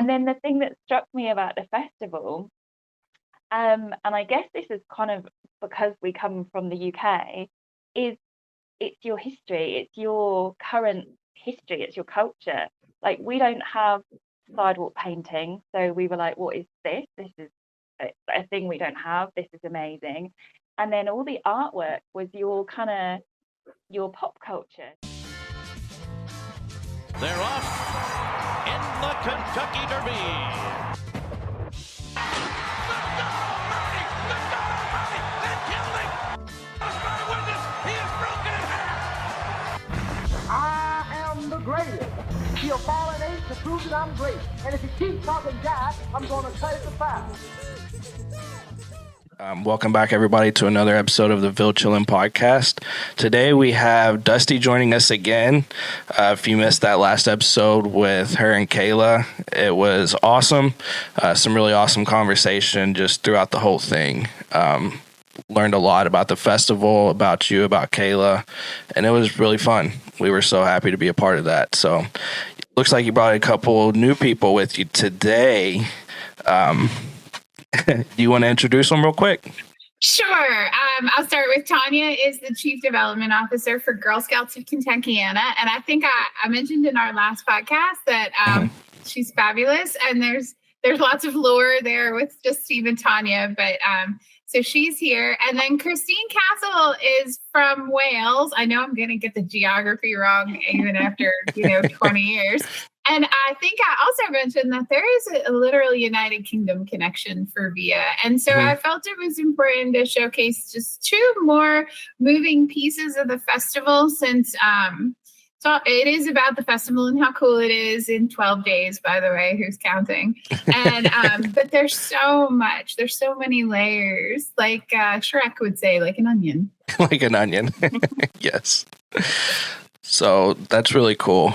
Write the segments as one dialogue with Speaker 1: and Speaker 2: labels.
Speaker 1: And then the thing that struck me about the festival, and I guess this is kind of because we come from the UK, is it's your history, it's your current history, it's your culture. Like, we don't have sidewalk painting, so we were like, what is this? This is a thing we don't have. This is amazing. And then all the artwork was your kind of your pop culture.
Speaker 2: They're off in the Kentucky Derby.
Speaker 3: I am the greatest. He'll fall an eight to prove that I'm great. And if he keeps talking Jack, I'm going to cut it to five.
Speaker 4: Welcome back, everybody, to another episode of the Ville Chillin podcast. Today we have Dusty joining us again. If you missed that last episode with her and Kayla, it was awesome. Some really awesome conversation just throughout the whole thing. Learned a lot about the festival, about you, about Kayla, and it was really fun. We were so happy to be a part of that. So looks like you brought a couple new people with you today. Do you want to introduce them real quick?
Speaker 5: Sure. I'll start with Tonya is the Chief Development Officer for Girl Scouts of Kentuckiana. And I think I mentioned in our last podcast that she's fabulous. And there's lots of lore there with just Steve and Tonya. But so she's here. And then Christine Castle is from Wales. I know I'm going to get the geography wrong even after, 20 years. And I think I also mentioned that there is a literal United Kingdom connection for Via. And so I felt it was important to showcase just two more moving pieces of the festival since so it is about the festival and how cool it is in 12 days, by the way, who's counting? And but there's so much. There's so many layers, like Shrek would say, like an onion.
Speaker 4: Like an onion. Yes. So that's really cool.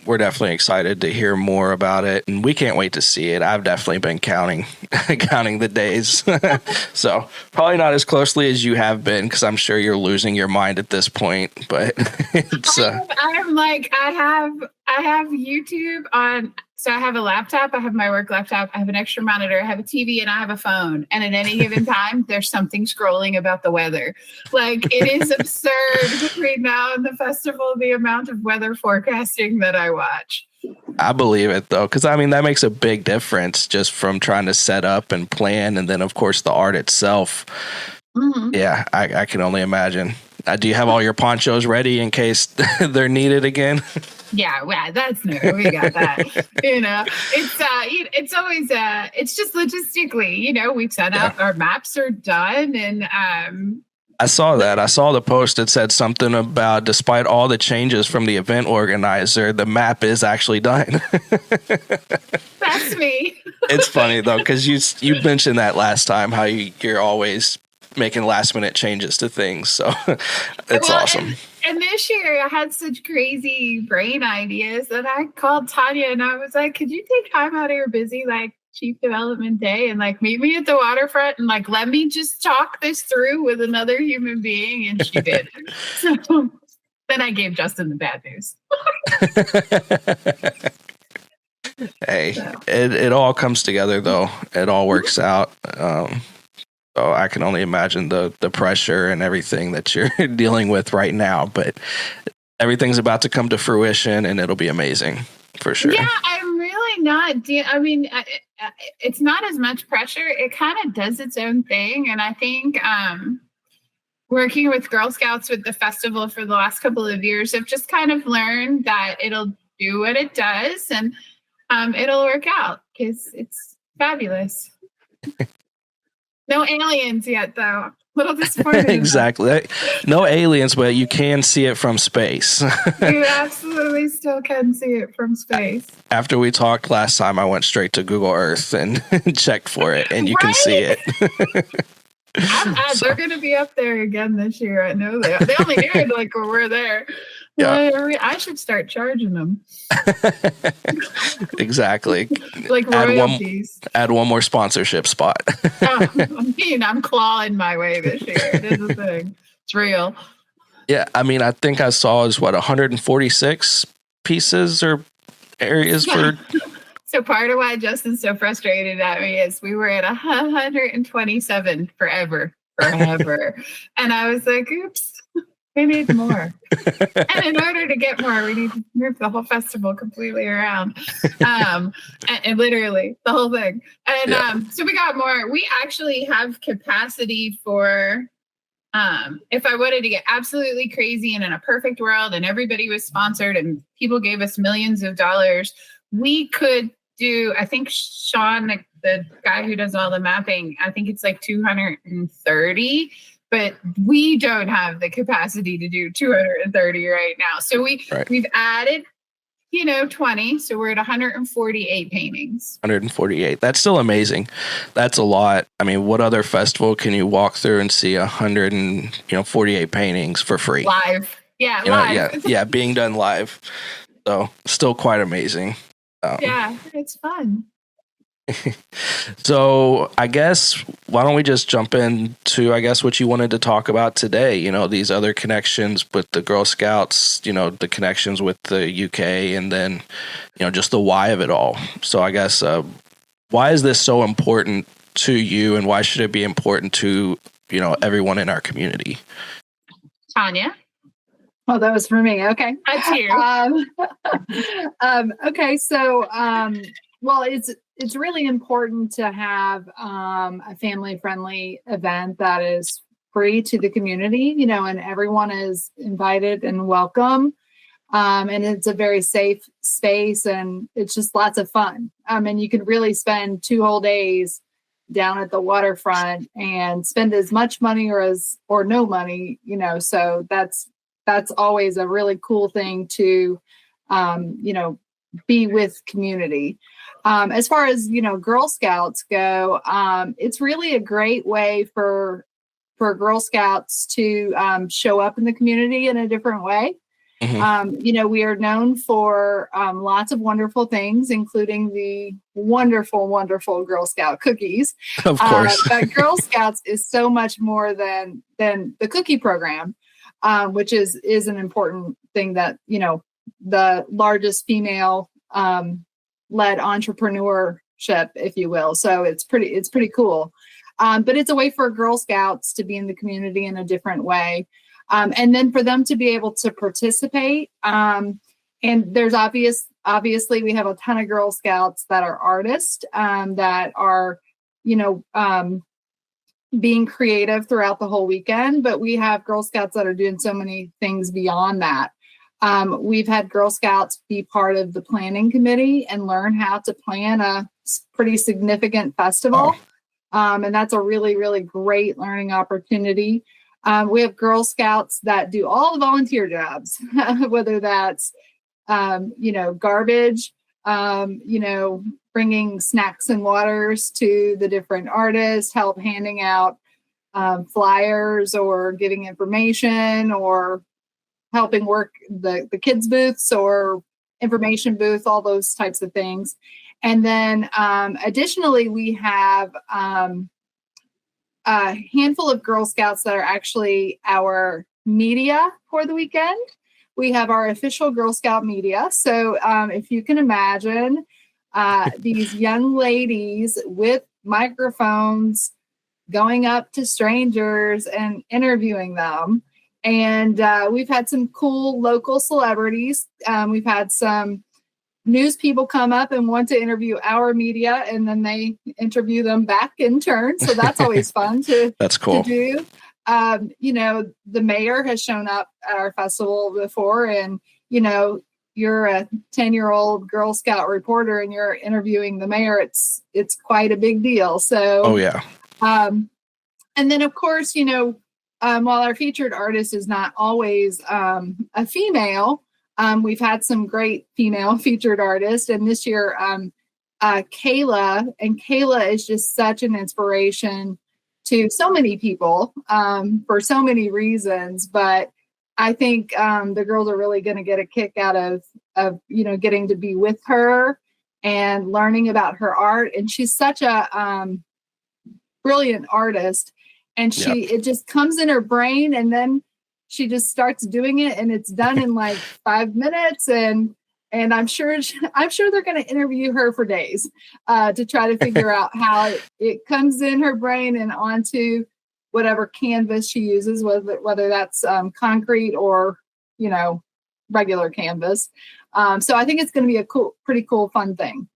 Speaker 4: We're definitely excited to hear more about it, and we can't wait to see it. I've definitely been counting the days. So probably not as closely as you have been, because I'm sure you're losing your mind at this point. But it's
Speaker 5: I'm like, I have YouTube on. So I have a laptop, I have my work laptop, I have an extra monitor, I have a TV, and I have a phone. And at any given time, there's something scrolling about the weather. Like, it is absurd between now and the festival, the amount of weather forecasting that I watch.
Speaker 4: I believe it, though, because, that makes a big difference just from trying to set up and plan. And then, of course, the art itself. Mm-hmm. Yeah, I can only imagine. Do you have all your ponchos ready in case they're needed again?
Speaker 5: Yeah, well, that's new. We got that. It's always it's just logistically, we've set up, our maps are done, and
Speaker 4: I saw that. I saw the post that said something about, despite all the changes from the event organizer, the map is actually done.
Speaker 5: That's me.
Speaker 4: It's funny though, because you mentioned that last time, how you're always making last minute changes to things. So it's awesome.
Speaker 5: And this year I had such crazy brain ideas that I called Tonya and I was like, could you take time out of your busy chief development day and meet me at the waterfront and let me just talk this through with another human being? And she did. So then I gave Justin the bad news.
Speaker 4: Hey, it all comes together though. It all works out. So I can only imagine the pressure and everything that you're dealing with right now, but everything's about to come to fruition and it'll be amazing for sure.
Speaker 5: Yeah, I'm really not. It's not as much pressure. It kind of does its own thing. And I think working with Girl Scouts with the festival for the last couple of years, I've just kind of learned that it'll do what it does and it'll work out because it's fabulous. No aliens yet, though. A little disappointed.
Speaker 4: Exactly. No aliens, but you can see it from space.
Speaker 5: You absolutely still can see it from space.
Speaker 4: After we talked last time, I went straight to Google Earth and checked for it, and you can see it.
Speaker 5: They're going to be up there again this year. I know they only do it when we're there.
Speaker 4: Yeah.
Speaker 5: I should start charging them.
Speaker 4: Exactly.
Speaker 5: Like royalties.
Speaker 4: Add one more sponsorship spot.
Speaker 5: I'm clawing my way this year. It is a thing. It's real.
Speaker 4: Yeah, I think I saw 146 pieces or areas for
Speaker 5: So part of why Justin's so frustrated at me is we were at 127 forever. And I was like, oops, we need more. And in order to get more, we need to move the whole festival completely around. And literally the whole thing. And so we got more. We actually have capacity for, if I wanted to get absolutely crazy and in a perfect world and everybody was sponsored and people gave us millions of dollars, we could do, I think Sean, the guy who does all the mapping, I think it's like 230, but we don't have the capacity to do 230 right now. So we've added, 20. So we're at 148 paintings.
Speaker 4: 148. That's still amazing. That's a lot. I mean, what other festival can you walk through and see 148 paintings for free?
Speaker 5: Live. Yeah, live.
Speaker 4: Yeah, being done live. So still quite amazing.
Speaker 5: Yeah, it's fun.
Speaker 4: So I guess why don't we just jump into what you wanted to talk about today, these other connections with the Girl Scouts, the connections with the UK, and then just the why of it all. So I guess why is this so important to you, and why should it be important to everyone in our community?
Speaker 5: Tonya.
Speaker 6: Oh, that was for me. Okay.
Speaker 5: That's you.
Speaker 6: Okay. So, well, it's really important to have a family-friendly event that is free to the community, and everyone is invited and welcome. And it's a very safe space, and it's just lots of fun. And you can really spend 2 whole days down at the waterfront and spend as much money or no money, so that's always a really cool thing to, be with community. As far as, Girl Scouts go, it's really a great way for Girl Scouts to show up in the community in a different way. Mm-hmm. We are known for lots of wonderful things, including the wonderful, wonderful Girl Scout cookies.
Speaker 4: Of course.
Speaker 6: But Girl Scouts is so much more than the cookie program. Which is an important thing that, the largest female led entrepreneurship, if you will. So it's pretty cool. But it's a way for Girl Scouts to be in the community in a different way. And then for them to be able to participate. And there's obviously we have a ton of Girl Scouts that are artists that are, being creative throughout the whole weekend, but we have Girl Scouts that are doing so many things beyond that. We've had Girl Scouts be part of the planning committee and learn how to plan a pretty significant festival. And that's a really, really great learning opportunity. We have Girl Scouts that do all the volunteer jobs, whether that's, garbage, bringing snacks and waters to the different artists, help handing out flyers or giving information or helping work the kids' booths or information booth, all those types of things. And then additionally, we have a handful of Girl Scouts that are actually our media for the weekend. We have our official Girl Scout media. So if you can imagine, these young ladies with microphones going up to strangers and interviewing them. And we've had some cool local celebrities. We've had some news people come up and want to interview our media, and then they interview them back in turn. So that's always fun
Speaker 4: that's cool.
Speaker 6: to do. The mayor has shown up at our festival before, and, you're a 10-year-old Girl Scout reporter and you're interviewing the mayor. It's quite a big deal. So,
Speaker 4: oh yeah.
Speaker 6: And then of course, while our featured artist is not always a female, we've had some great female featured artists. And this year, Kayla is just such an inspiration to so many people for so many reasons. But I think the girls are really going to get a kick out of getting to be with her and learning about her art. And she's such a brilliant artist, and it just comes in her brain, and then she just starts doing it, and it's done in like 5 minutes, and and I'm sure they're going to interview her for days to try to figure out how it comes in her brain and onto whatever canvas she uses, whether that's concrete or regular canvas. So I think it's going to be a pretty cool, fun thing.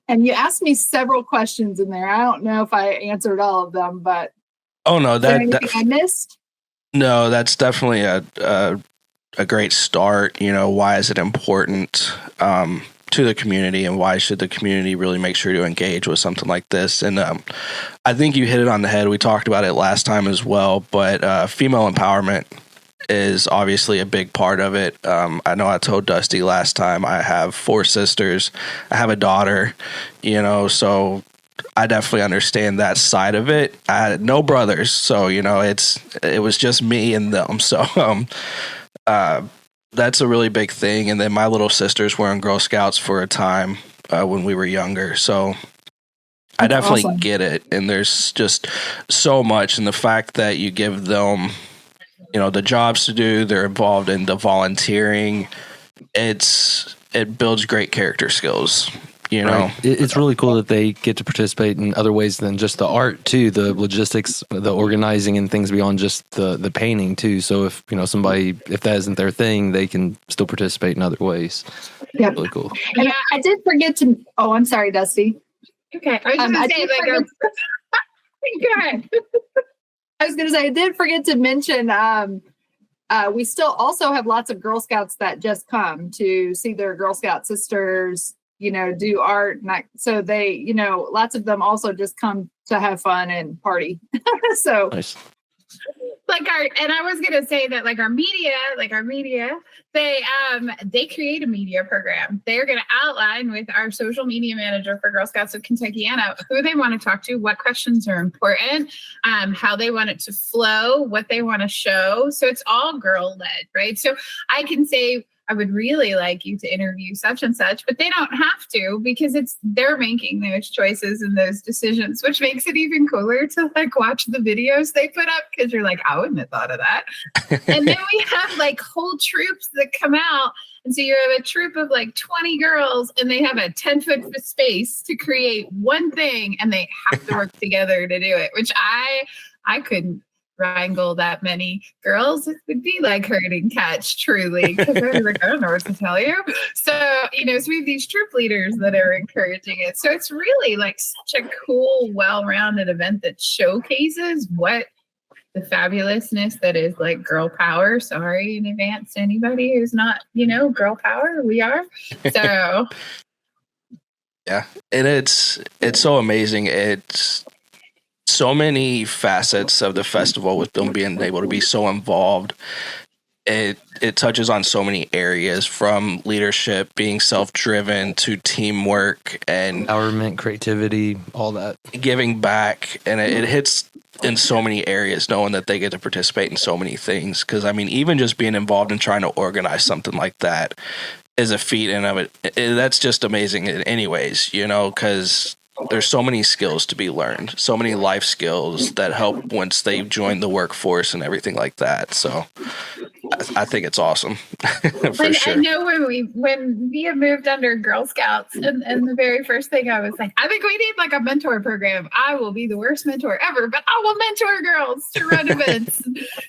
Speaker 6: And you asked me several questions in there. I don't know if I answered all of them, but
Speaker 4: oh no,
Speaker 6: anything I missed?
Speaker 4: No, that's definitely a great start. Why is it important to the community, and why should the community really make sure to engage with something like this? And I think you hit it on the head. We talked about it last time as well, but female empowerment is obviously a big part of it. I know I told Dusty last time I have 4 sisters. I have a daughter, so I definitely understand that side of it. I had no brothers, so it was just me and them. So that's a really big thing. And then my little sisters were in Girl Scouts for a time when we were younger, so I definitely
Speaker 6: awesome.
Speaker 4: get it. And there's just so much, and the fact that you give them the jobs to do, they're involved in the volunteering, it builds great character skills.
Speaker 7: Right. It's really cool that they get to participate in other ways than just the art too, the logistics, the organizing, and things beyond just the painting too. So if somebody, if that isn't their thing, they can still participate in other ways.
Speaker 6: Yeah,
Speaker 7: really cool.
Speaker 6: And I did forget to. Oh, I'm sorry, Dusty.
Speaker 5: Okay, I was just gonna say go ahead.
Speaker 6: I was going to say, I did forget to mention, we still also have lots of Girl Scouts that just come to see their Girl Scout sisters, do art. So they, lots of them also just come to have fun and party. So
Speaker 7: nice.
Speaker 5: And I was gonna say that our media, they create a media program. They're gonna outline with our social media manager for Girl Scouts of Kentuckiana who they want to talk to, what questions are important, how they want it to flow, what they want to show. So it's all girl led, right? So I can say, I would really like you to interview such and such, but they don't have to, because they're making those choices and those decisions, which makes it even cooler to watch the videos they put up, because you're like, I wouldn't have thought of that. And then we have whole troops that come out. And so you have a troop of 20 girls, and they have a 10-foot space to create one thing, and they have to work together to do it, which I couldn't wrangle that many girls. It would be like herding cats, truly, because I was I don't know what to tell you. So so we have these troop leaders that are encouraging it. So it's really such a cool, well-rounded event that showcases what the fabulousness that is girl power. Sorry in advance to anybody who's not girl power. We are. So
Speaker 4: yeah, and it's so amazing. It's so many facets of the festival, with them being able to be so involved. It touches on so many areas, from leadership, being self-driven, to teamwork and
Speaker 7: empowerment, creativity, all that,
Speaker 4: giving back. And it hits in so many areas, knowing that they get to participate in so many things. Because even just being involved in trying to organize something like that is a feat in of it. That's just amazing anyways, because there's so many skills to be learned, so many life skills that help once they join the workforce and everything like that. So I think it's awesome. For sure.
Speaker 5: I know when Via moved under Girl Scouts, and the very first thing I was like, I think we need a mentor program. I will be the worst mentor ever, but I will mentor girls to run events.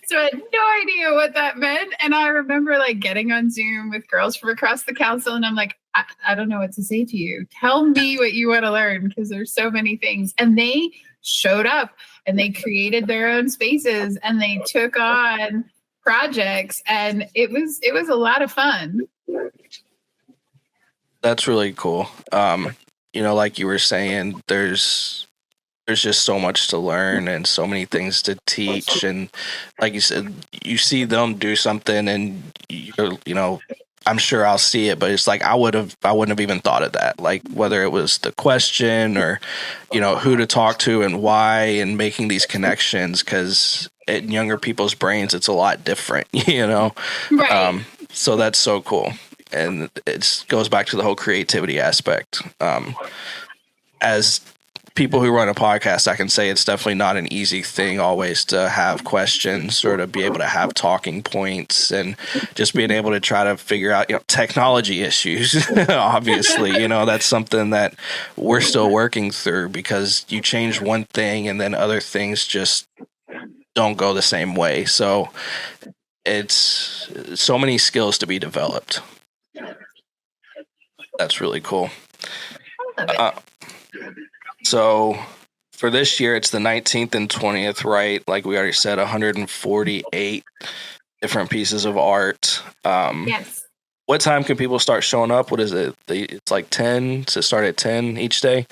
Speaker 5: So I had no idea what that meant. And I remember getting on Zoom with girls from across the council, and I'm like, I don't know what to say to you. Tell me what you want to learn, because there's so many things. And they showed up, and they created their own spaces, and they took on projects, and it was a lot of fun.
Speaker 4: That's really cool. Like you were saying, there's just so much to learn and so many things to teach. And like you said, you see them do something, and I'm sure I'll see it, but it's I wouldn't have even thought of that. Whether it was the question or, who to talk to and why, and making these connections, because in younger people's brains, it's a lot different,
Speaker 5: Right.
Speaker 4: So that's so cool. And it goes back to the whole creativity aspect. As people who run a podcast, I can say it's definitely not an easy thing always to have questions or to be able to have talking points, and just being able to try to figure out, technology issues. Obviously, that's something that we're still working through, because you change one thing and then other things just don't go the same way. So it's so many skills to be developed. That's really cool. So for this year, it's the 19th and 20th, right? Like we already said, 148 different pieces of art.
Speaker 5: Yes.
Speaker 4: What time can people start showing up? What is it? It's like 10 to start at 10 each day?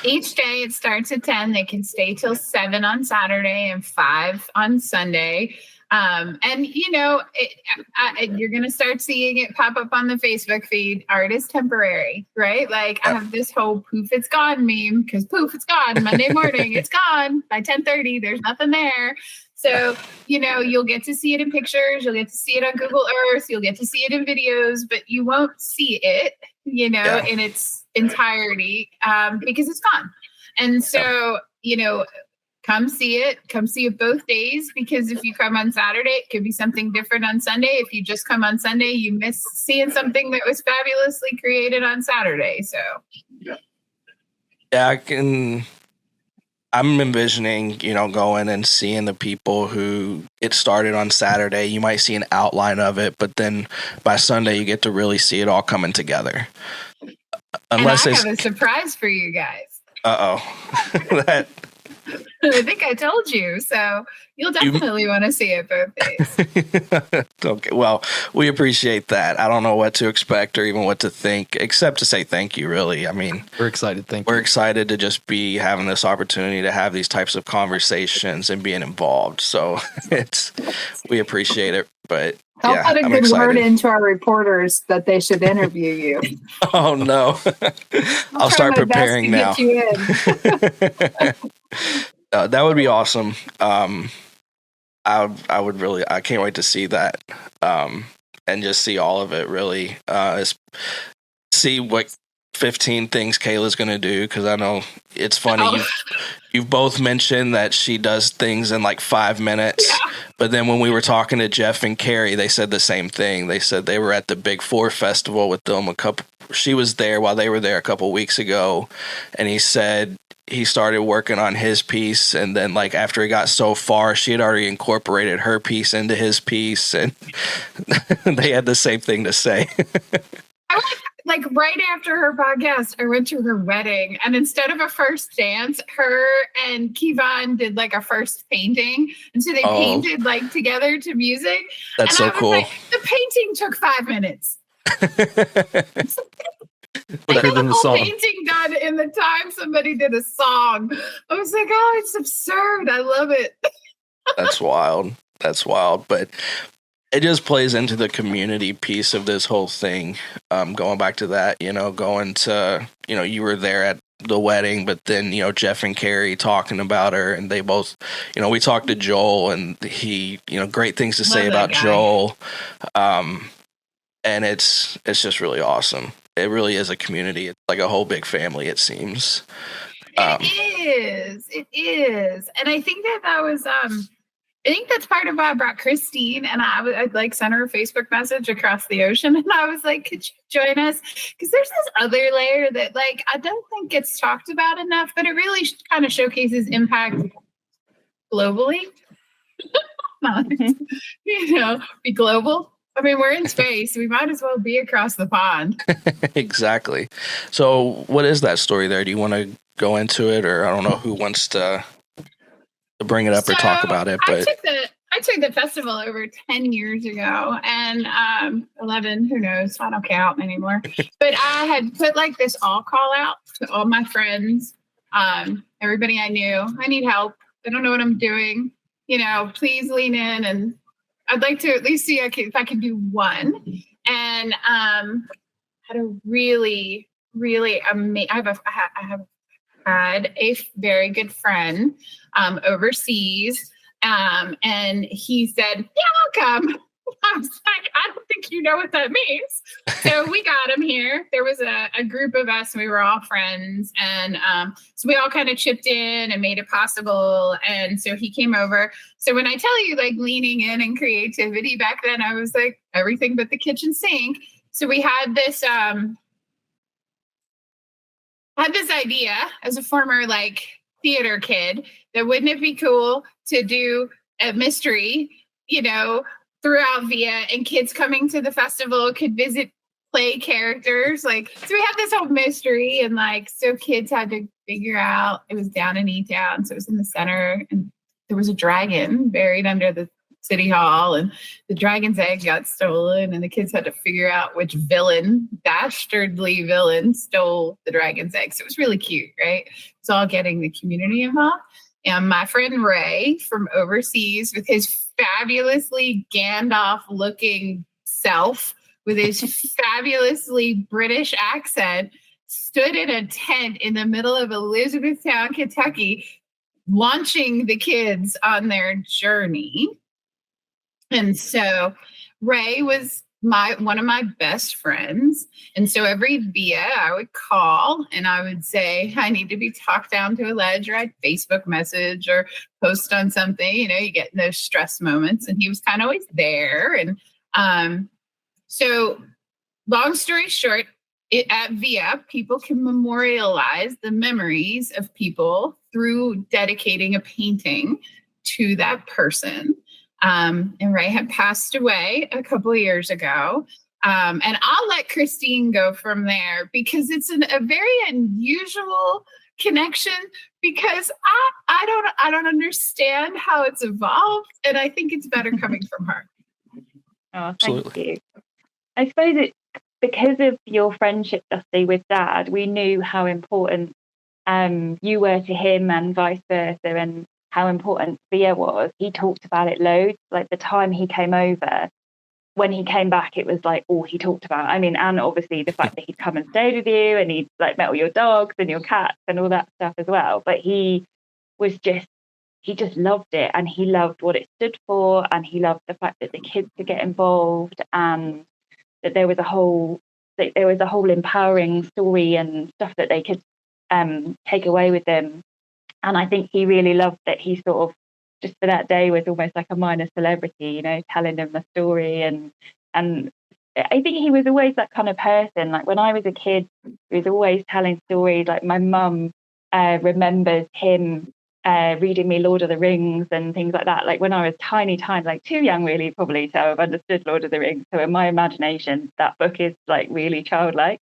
Speaker 5: Each day it starts at 10. They can stay till 7 on Saturday and 5 on Sunday. And you're going to start seeing it pop up on the Facebook feed. Art is temporary, right? Like I have this whole poof, it's gone meme, because poof, it's gone. Monday morning, it's gone. By 10:30, there's nothing there. So, you'll get to see it in pictures. You'll get to see it on Google Earth. You'll get to see it in videos, but you won't see it, in its entirety, because it's gone. And so, come see it. Come see it both days, because if you come on Saturday, it could be something different on Sunday. If you just come on Sunday, you miss seeing something that was fabulously created on Saturday. So,
Speaker 4: yeah, I'm envisioning, going and seeing the people who it started on Saturday. You might see an outline of it, but then by Sunday, you get to really see it all coming together.
Speaker 5: Unless and I have a surprise for you guys.
Speaker 4: That.
Speaker 5: I think I told you, so you'll definitely want to see it both days.
Speaker 4: Okay, well, we appreciate that. I don't know what to expect or even what to think, except to say thank you, really. I mean,
Speaker 7: we're excited.
Speaker 4: We're excited to just be having this opportunity to have these types of conversations and being involved. So we appreciate it, but
Speaker 6: I'll put a good word into our reporters that they should interview you.
Speaker 4: Oh, no. I'll start preparing now. That would be awesome. I would really, I can't wait to see that, and just see all of it, really. See what 15 things Kayla's going to do, because I know it's funny. You've both mentioned that she does things in like 5 minutes, but then when we were talking to Jeff and Carrie, they said the same thing. They said they were at the Big Four Festival with them she was there while they were there a couple weeks ago, and he said he started working on his piece, and then like after he got so far, she had already incorporated her piece into his piece, and they had the same thing to say.
Speaker 5: Like right after her podcast, I went to her wedding, and instead of a first dance, her and Kevon did like a first painting, and so they painted like together to music.
Speaker 4: That's so cool.
Speaker 5: Like, the painting took 5 minutes.
Speaker 7: Better than the song.
Speaker 5: Painting done in the time somebody did a song. I was like, oh, it's absurd. I love it.
Speaker 4: That's wild. But it just plays into the community piece of this whole thing. Going back to that, going to, you were there at the wedding, but then, Jeff and Carrie talking about her, and they both, we talked to Joel, and he, great things to say about Joel. And it's just really awesome. It really is a community. It's like a whole big family, it seems.
Speaker 5: It is. And I think that was, I think that's part of why I brought Christine, and I'd like sent her a Facebook message across the ocean. And I was like, could you join us? Because there's this other layer that like, I don't think gets talked about enough, but it really kind of showcases impact globally. Be global. I mean, we're in space. We might as well be across the pond.
Speaker 4: Exactly. So what is that story there? Do you want to go into it, or I don't know who wants to bring it up or talk about it? But
Speaker 5: I took the festival over 10 years ago, and 11, who knows? I don't count anymore. But I had put like this all call out to all my friends, everybody I knew. I need help. I don't know what I'm doing. Please lean in, and I'd like to at least see if I can do one. And had a really, really amazing. I have had a very good friend overseas, and he said, "Yeah, I'll come." I was like, I don't think you know what that means. So we got him here. There was a group of us. We were all friends. And so we all kind of chipped in and made it possible. And so he came over. So when I tell you like leaning in and creativity back then, I was like everything but the kitchen sink. So we had this idea as a former like theater kid that wouldn't it be cool to do a mystery, throughout Via, and kids coming to the festival could visit play characters. Like, so we had this whole mystery, and like, so kids had to figure out it was down in E-Town. So it was in the center, and there was a dragon buried under the city hall, and the dragon's egg got stolen, and the kids had to figure out which dastardly villain stole the dragon's egg. So it was really cute, right? It's all getting the community involved. And my friend Ray from overseas, with his fabulously Gandalf-looking self, with his fabulously British accent, stood in a tent in the middle of Elizabethtown, Kentucky, launching the kids on their journey. And so Ray was one of my best friends. And so every Via I would call and I would say, I need to be talked down to a ledge, or I'd Facebook message or post on something, you get in those stress moments, and he was kind of always there. And so long story short, at Via, people can memorialize the memories of people through dedicating a painting to that person. And Ray had passed away a couple of years ago. And I'll let Christine go from there, because it's a very unusual connection, because I don't understand how it's evolved. And I think it's better coming from her.
Speaker 1: Oh, thank you. I suppose it's because of your friendship, Dusty, with Dad, we knew how important you were to him and vice versa, and how important Via was. He talked about it loads. Like the time he came over, when he came back, it was like all he talked about. I mean, and obviously the fact that he'd come and stayed with you, and he'd like met all your dogs and your cats and all that stuff as well. But he just loved it, and he loved what it stood for, and he loved the fact that the kids could get involved, and that there was a whole empowering story and stuff that they could take away with them. And I think he really loved that he sort of, just for that day, was almost like a minor celebrity, telling them the story. And I think he was always that kind of person. Like when I was a kid, he was always telling stories. Like my mum remembers him reading me Lord of the Rings and things like that. Like when I was tiny, like too young really probably to have understood Lord of the Rings. So in my imagination, that book is like really childlike.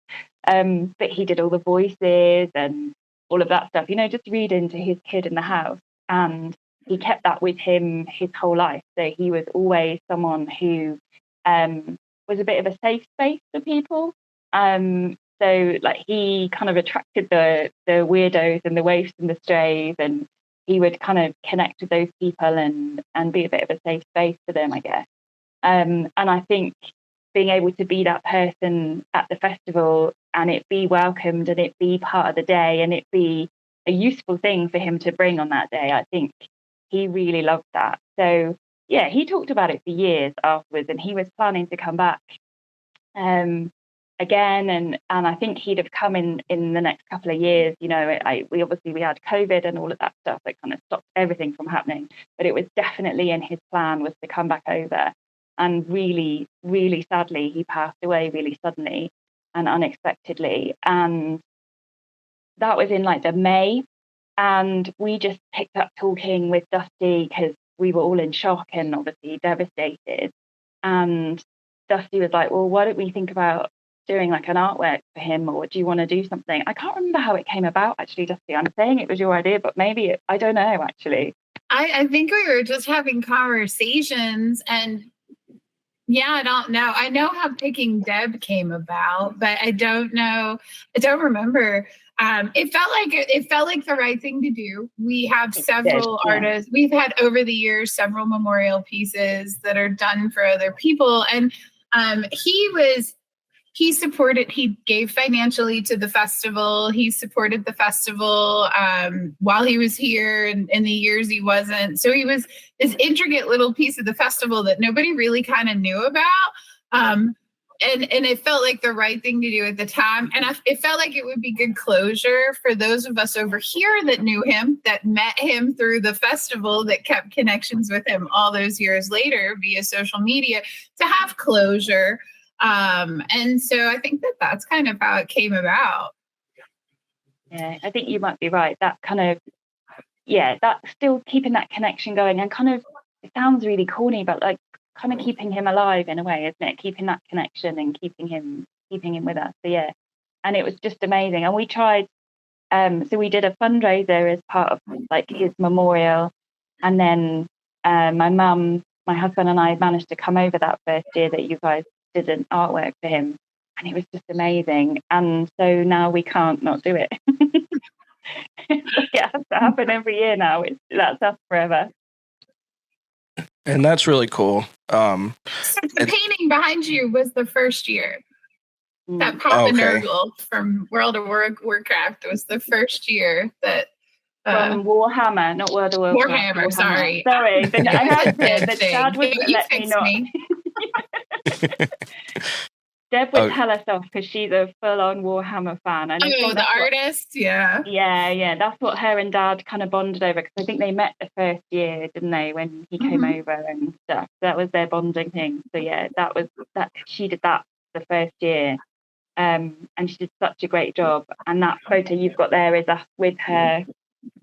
Speaker 1: But he did all the voices and all of that stuff, just reading to his kid in the house. And he kept that with him his whole life. So he was always someone who was a bit of a safe space for people. So like he kind of attracted the weirdos and the waifs and the strays, and he would kind of connect with those people and be a bit of a safe space for them, I guess. And I think being able to be that person at the festival, and it be welcomed, and it be part of the day, and it be a useful thing for him to bring on that day, I think he really loved that. So yeah, he talked about it for years afterwards, and he was planning to come back again, and I think he'd have come in the next couple of years. We had COVID and all of that stuff that kind of stopped everything from happening, but it was definitely in his plan was to come back over. And really, really sadly, he passed away really suddenly and unexpectedly. And that was in like the May. And we just picked up talking with Dusty because we were all in shock and obviously devastated. And Dusty was like, well, why don't we think about doing like an artwork for him, or do you want to do something? I can't remember how it came about, actually, Dusty. I'm saying it was your idea, but maybe I don't know, actually.
Speaker 5: I think we were just having conversations, and yeah, I don't know. I know how picking Deb came about, but I don't know. I don't remember. It felt like the right thing to do. We have several artists. We've had over the years several memorial pieces that are done for other people, and he was he gave financially to the festival. He supported the festival while he was here and in the years he wasn't. So he was this intricate little piece of the festival that nobody really kind of knew about. And it felt like the right thing to do at the time. And it felt like it would be good closure for those of us over here that knew him, that met him through the festival, that kept connections with him all those years later via social media, to have closure. And so I think that's kind of how it came about.
Speaker 1: Yeah, I think you might be right. That kind of, that still keeping that connection going, and kind of, it sounds really corny, but like kind of keeping him alive in a way, isn't it? Keeping that connection and keeping him with us. So yeah, and it was just amazing. And we tried, so we did a fundraiser as part of like his memorial, and then my mum, my husband, and I managed to come over that first year that you guys did an artwork for him, and it was just amazing. And so now we can't not do it. It has to happen every year now. That's us forever.
Speaker 4: And that's really cool.
Speaker 5: So the painting behind you was the first year. That Papa Nurgle from World of Warcraft was the first year that
Speaker 1: from Warhammer, not World of Warcraft.
Speaker 5: Warhammer. Sorry.
Speaker 1: But I had the dad wouldn't let me not. Deb would tell us off because she's a full-on Warhammer fan. And
Speaker 5: the artist, yeah.
Speaker 1: That's what her and Dad kind of bonded over, because I think they met the first year, didn't they, when he came over and stuff. That was their bonding thing. So yeah, that she did that the first year, and she did such a great job. And that photo you've got there is us with her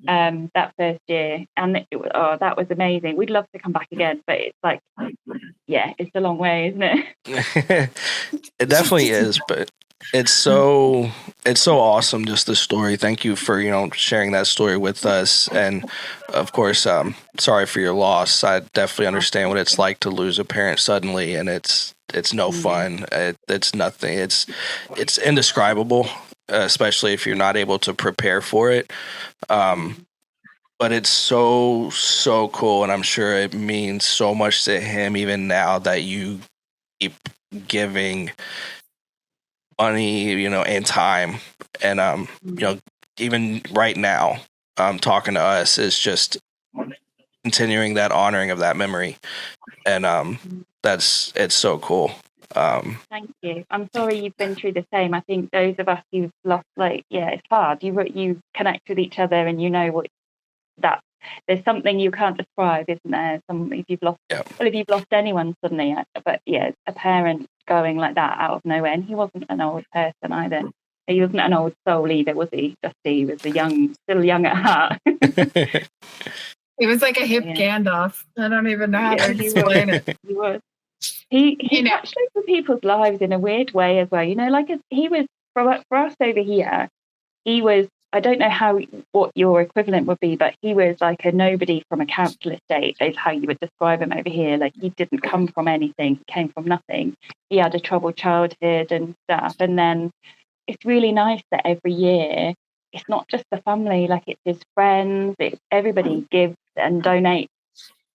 Speaker 1: that first year, and that was amazing. We'd love to come back again, but it's like, it's a long way, isn't it?
Speaker 4: It definitely is, but it's so awesome, just the story. Thank you for sharing that story with us, and of course, sorry for your loss. I definitely understand what it's like to lose a parent suddenly, and it's no fun. It's nothing. It's indescribable, especially if you're not able to prepare for it. But it's so cool, and I'm sure it means so much to him even now that you keep giving money, and time, and even right now, talking to us is just continuing that honoring of that memory, and it's so cool.
Speaker 1: Thank you. I'm sorry you've been through the same. I think those of us who've lost, it's hard. You connect with each other, and you know what there's something you can't describe, isn't there? If you've lost anyone suddenly, but a parent going like that out of nowhere. And he wasn't an old person either. He wasn't an old soul either, was he? He was still young at heart.
Speaker 5: He was like a hip Gandalf. I don't even know how to explain it.
Speaker 1: He was. He touched over people's lives in a weird way as well. He was, for us over here, he was, I don't know what your equivalent would be, but he was like a nobody from a council estate, is how you would describe him over here. Like, he didn't come from anything. He came from nothing. He had a troubled childhood and stuff. And then it's really nice that every year it's not just the family, like it's his friends, everybody gives and donates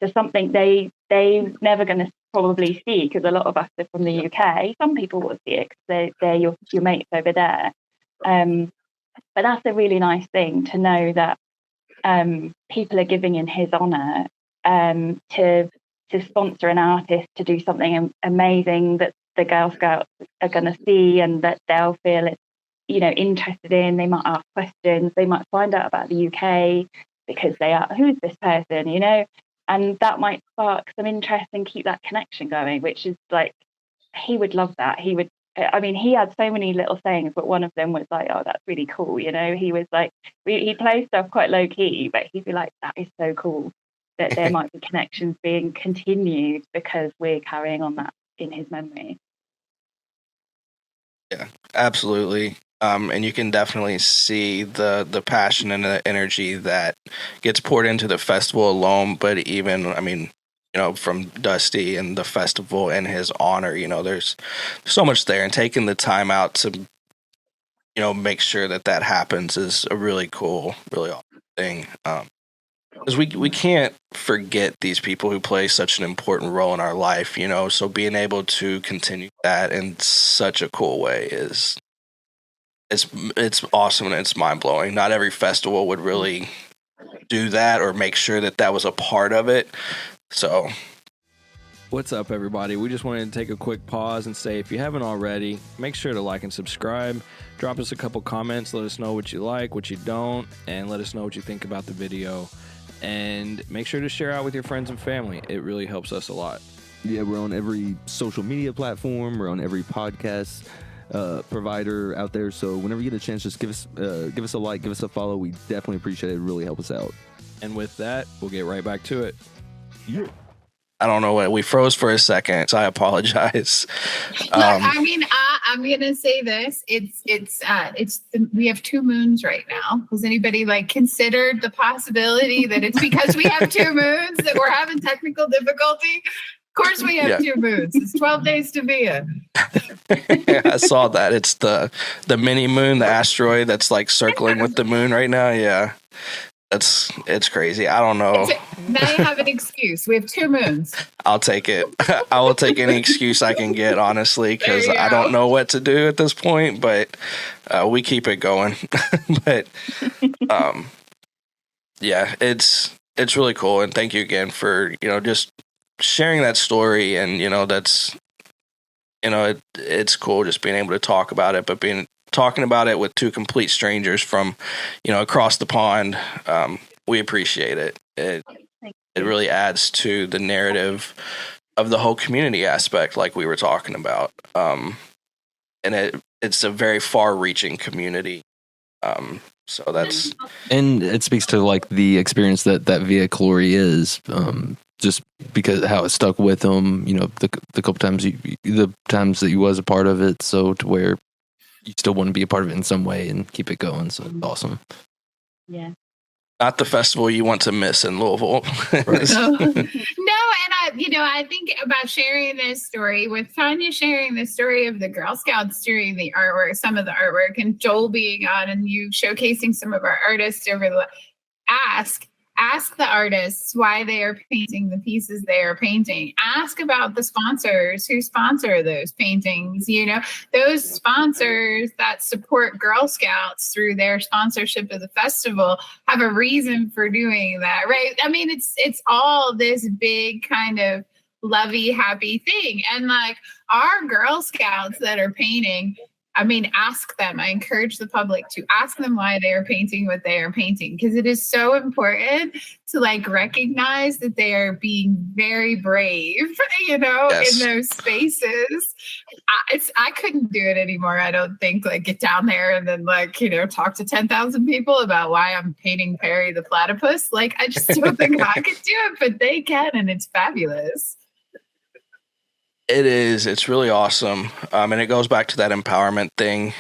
Speaker 1: to something they're never going to probably see, because a lot of us are from the UK. Some people will see it because they're your mates over there. But that's a really nice thing to know that people are giving in his honour to sponsor an artist to do something amazing that the Girl Scouts are going to see, and that they'll feel interested in. They might ask questions. They might find out about the UK because they are, who's this person, and that might spark some interest and keep that connection going, which is like, he would love that. He had so many little sayings, but one of them was like, oh, that's really cool. He was like, he plays stuff quite low key, but he'd be like, that is so cool that there might be connections being continued because we're carrying on that in his memory.
Speaker 4: Yeah, absolutely. And you can definitely see the passion and the energy that gets poured into the festival alone, but even, from Dusty and the festival and his honor, there's so much there, and taking the time out to, make sure that happens is a really cool, really awesome thing. because we can't forget these people who play such an important role in our life, you know. So being able to continue that in such a cool way is it's awesome and it's mind blowing. Not every festival would really do that or make sure that that was a part of it. So.
Speaker 8: What's up, everybody? We just wanted to take a quick pause and say, if you haven't already, make sure to like and subscribe. Drop us a couple comments. Let us know what you like, what you don't, and let us know what you think about the video. And make sure to share out with your friends and family. It really helps us a lot.
Speaker 9: Yeah, we're on every social media platform. We're on every podcast provider out there. So whenever you get a chance, just give us a like, give us a follow. We definitely appreciate it. It really helps us out.
Speaker 8: And with that, we'll get right back to it.
Speaker 9: Yeah.
Speaker 4: I don't know what we froze for a second, so I apologize.
Speaker 5: Look, I mean, I'm gonna say this: we have 2 moons right now. Has anybody like considered the possibility that it's because we have 2 moons that we're having technical difficulty? Of course, we have 2 moons. It's 12 days to Via.
Speaker 4: I saw that. It's the mini moon, the asteroid that's like circling with the moon right now. Yeah. It's crazy. I don't know.
Speaker 5: Now you have an excuse. We have 2 moons.
Speaker 4: I'll take it. I will take any excuse I can get, honestly, because I don't know what to do at this point, but we keep it going. But yeah, it's really cool. And thank you again for, you know, just sharing that story. And, you know, that's, you know, it's cool just being able to talk about it, but talking about it with 2 complete strangers from, you know, across the pond. We appreciate it. It really adds to the narrative of the whole community aspect, like we were talking about. And it's a very far-reaching community. So that's,
Speaker 7: and it speaks to like the experience that Via Colori is. Just because how it stuck with them, you know, the couple times the times that you was a part of it, so to where you still want to be a part of it in some way and keep it going. So it's awesome.
Speaker 1: Yeah.
Speaker 4: not the festival you want to miss in Louisville.
Speaker 5: Right. No, and I think about sharing this story with Tonya, sharing the story of the Girl Scouts doing the artwork, some of the artwork, and Joel being on and you showcasing some of our artists over the ask the artists why they are painting the pieces they are painting. Ask about the sponsors who sponsor those paintings. Those sponsors that support Girl Scouts through their sponsorship of the festival have a reason for doing that, right? I mean, it's all this big kind of lovey, happy thing. And like our Girl Scouts that are painting, ask them. I encourage the public to ask them why they are painting what they are painting, because it is so important to recognize that they are being very brave,
Speaker 4: Yes.
Speaker 5: in those spaces. I couldn't do it anymore. I don't think get down there and then talk to 10,000 people about why I'm painting Perry the platypus. I just don't think I could do it, but they can, and it's fabulous.
Speaker 4: It is. It's really awesome. And it goes back to that empowerment thing.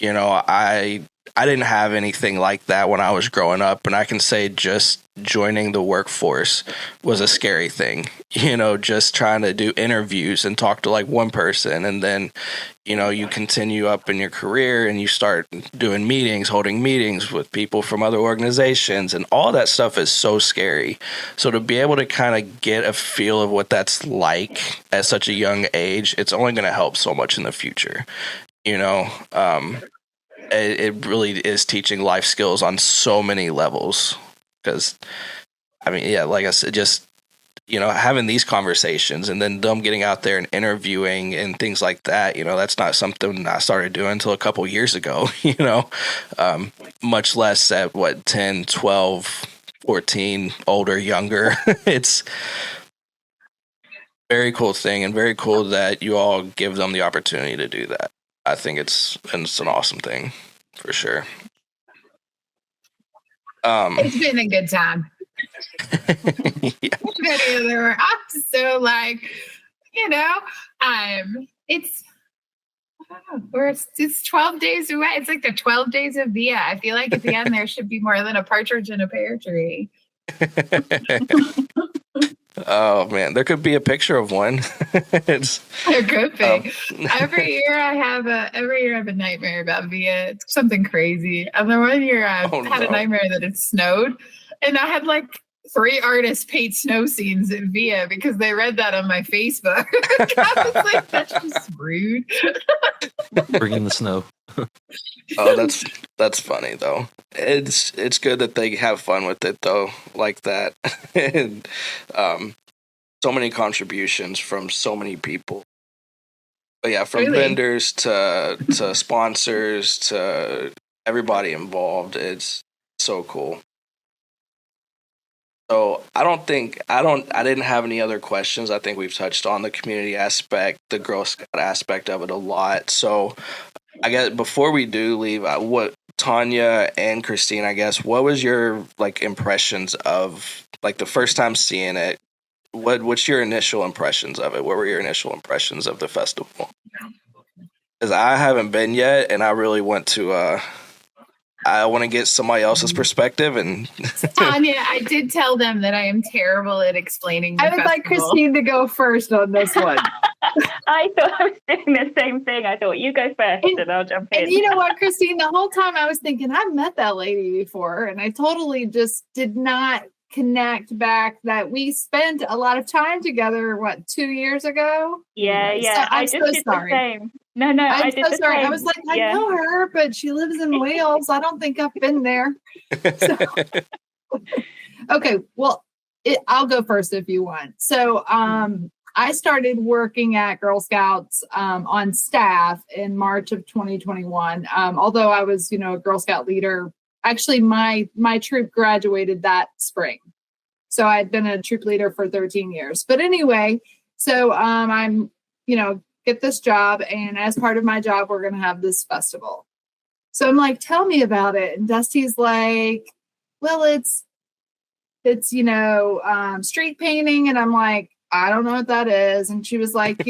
Speaker 4: I didn't have anything like that when I was growing up. And I can say just joining the workforce was a scary thing, just trying to do interviews and talk to one person. And then, you continue up in your career and you start doing meetings, holding meetings with people from other organizations, and all that stuff is so scary. So to be able to kind of get a feel of what that's like at such a young age, it's only going to help so much in the future. It really is teaching life skills on so many levels. Because, like I said, just, having these conversations and then them getting out there and interviewing and things like that, that's not something I started doing until a couple years ago, much less at 10, 12, 14, older, younger. It's very cool thing, and very cool that you all give them the opportunity to do that. I think it's an awesome thing for sure.
Speaker 5: It's been a good time.
Speaker 4: Yeah.
Speaker 5: I'm so it's 12 days away. It's like the 12 days of Via. I feel like at the end there should be more than a partridge in a pear tree.
Speaker 4: Oh man, there could be a picture of one.
Speaker 5: There could be. Every year I have a nightmare about Via. It's something crazy. And the one year I had a nightmare that it snowed, and I had 3 artists paint snow scenes in Via because they read that on my Facebook. I was like, that's just rude.
Speaker 7: Bring in the snow.
Speaker 4: Oh, that's funny though. It's good that they have fun with it though, like that. And so many contributions from so many people. But yeah, from vendors to sponsors to everybody involved, it's so cool. So I didn't have any other questions. I think we've touched on the community aspect, the Girl Scout aspect of it a lot. So I guess before we do leave, what Tonya and Christine, I guess, what was your like impressions of like the first time seeing it? What's your initial impressions of it? What were your initial impressions of the festival? Because I haven't been yet, and I really want to. I want to get somebody else's perspective. And
Speaker 5: Tonya, I did tell them that I am terrible at explaining the
Speaker 6: I would like
Speaker 5: festival.
Speaker 6: Christine to go first on this one.
Speaker 1: I thought I was doing the same thing. I thought you go first and I'll jump in.
Speaker 6: And you know what, Christine? The whole time I was thinking, I've met that lady before, and I totally just did not connect back that we spent a lot of time together, 2 years ago?
Speaker 1: Yeah.
Speaker 6: So
Speaker 1: I just did the same. No,
Speaker 6: I'm
Speaker 1: did
Speaker 6: so
Speaker 1: the
Speaker 6: sorry.
Speaker 1: same.
Speaker 6: I was like, I know her, but she lives in Wales. I don't think I've been there. So, okay, well, I'll go first if you want. So I started working at Girl Scouts on staff in March of 2021. Although I was, a Girl Scout leader. Actually, my troop graduated that spring. So I'd been a troop leader for 13 years. But anyway, so I'm, get this job. And as part of my job, we're going to have this festival. So I'm like, tell me about it. And Dusty's like, well, it's street painting. And I'm like, I don't know what that is. And she was like,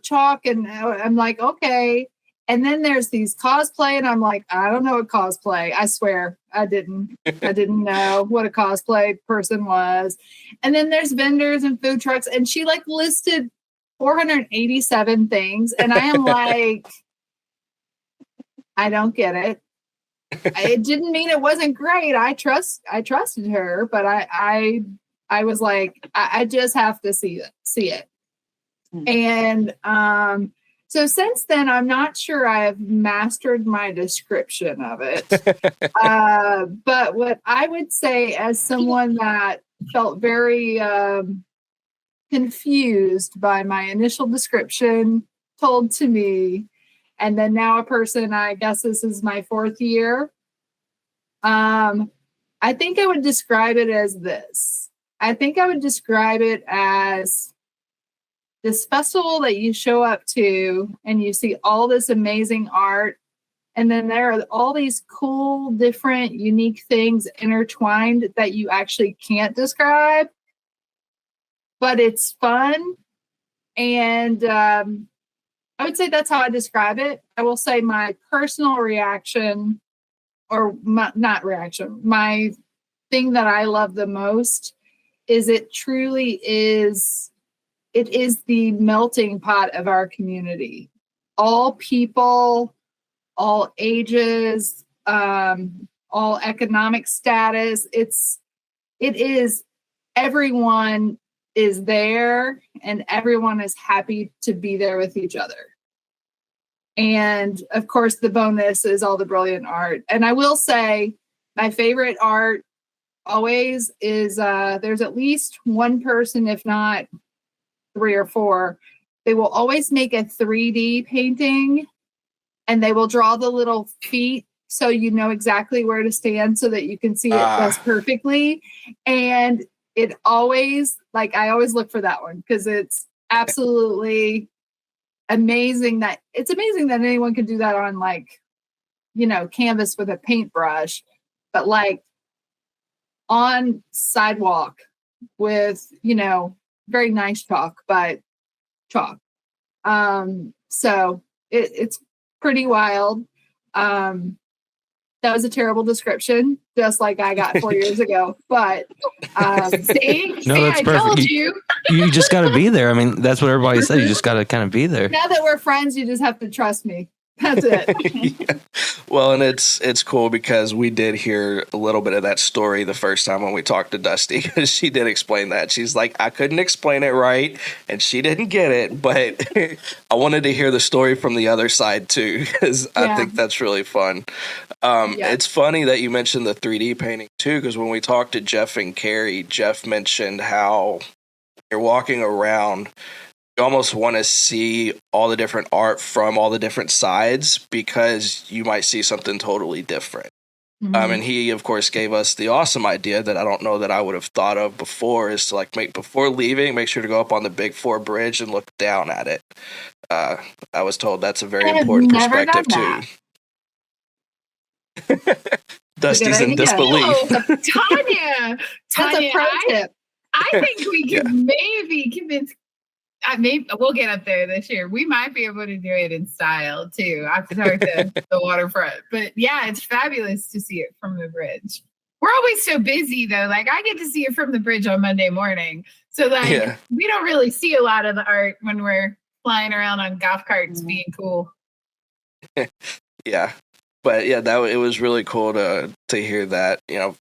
Speaker 6: chalk. And I'm like, okay. And then there's these cosplay. And I'm like, I don't know what cosplay. I swear I didn't know what a cosplay person was. And then there's vendors and food trucks. And she like listed 487 things. And I am like, I don't get it. It didn't mean it wasn't great. I trusted her, but I was like, I just have to see it. And so since then, I'm not sure I have mastered my description of it. But what I would say, as someone that felt very confused by my initial description told to me, and then now a person, I guess this is my 4th year. I think I would describe it as this. I think I would describe it as this festival that you show up to and you see all this amazing art. And then there are all these cool, different, unique things intertwined that you actually can't describe. But it's fun. And I would say that's how I describe it. I will say my personal reaction, or not reaction, my thing that I love the most is it truly is, it is the melting pot of our community. All people, all ages, all economic status. It is, everyone is there and everyone is happy to be there with each other. And of course, the bonus is all the brilliant art. And I will say my favorite art always is there's at least one person, if not 3 or 4, they will always make a 3D painting and they will draw the little feet so you know exactly where to stand so that you can see it less perfectly. And it always, like, I always look for that one because it's absolutely amazing that anyone can do that on, like, canvas with a paintbrush, but like on sidewalk with, very nice chalk, but chalk. So it's pretty wild. That was a terrible description, just like I got 4 years ago. But
Speaker 5: see,
Speaker 7: that's
Speaker 5: I
Speaker 7: perfect.
Speaker 5: told you.
Speaker 7: You just got to be there. I mean, that's what everybody said. You just got to kind of be there.
Speaker 6: Now that we're friends, you just have to trust me. That's it.
Speaker 4: Yeah. Well, and it's cool because we did hear a little bit of that story the first time when we talked to Dusty, because she did explain that. She's like, I couldn't explain it right, and she didn't get it, but I wanted to hear the story from the other side too, because I think that's really fun. It's funny that you mentioned the 3D painting too, because when we talked to Jeff and Carrie, Jeff mentioned how you're walking around, you almost want to see all the different art from all the different sides because you might see something totally different. And he, of course, gave us the awesome idea that I don't know that I would have thought of before, is to like before leaving, make sure to go up on the Big Four bridge and look down at it. I was told that's a very important perspective too. Dusty's in disbelief.
Speaker 5: Tanya,
Speaker 6: That's a pro tip.
Speaker 5: I think we could maybe convince. Maybe we'll get up there this year. We might be able to do it in style too. I have to talk to the waterfront, but yeah, it's fabulous to see it from the bridge. We're always so busy though. Like I get to see it from the bridge on Monday morning, so like we don't really see a lot of the art when we're flying around on golf carts being cool.
Speaker 4: Yeah. But yeah, it was really cool to hear that, you know,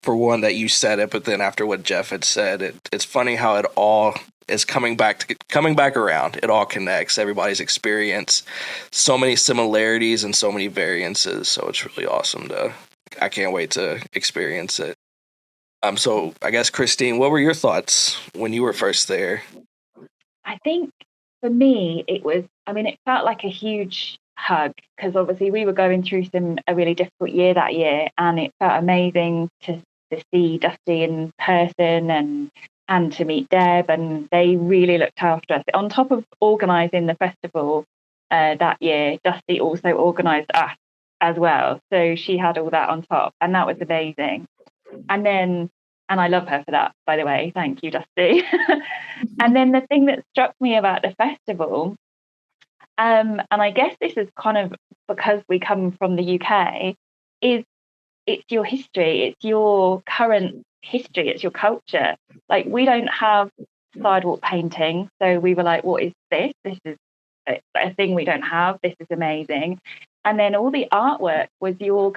Speaker 4: for one, that you said it, but then after what Jeff had said, it's funny how it all is coming back around. It all connects, everybody's experience, so many similarities and so many variances. So it's really awesome I can't wait to experience it. So I guess, Christine, what were your thoughts when you were first there?
Speaker 1: I think for me, it felt like a huge hug, because obviously we were going through a really difficult year that year, and it felt amazing to see Dusty in person and to meet Deb, and they really looked after us. On top of organising the festival that year, Dusty also organised us as well, so she had all that on top, and that was amazing. And I love her for that, by the way. Thank you, Dusty. And then the thing that struck me about the festival, and I guess this is kind of because we come from the UK, is it's your history, it's your current history, it's your culture. Like, we don't have sidewalk painting, so we were like, what is this? This is a thing we don't have. This is amazing. And then all the artwork was your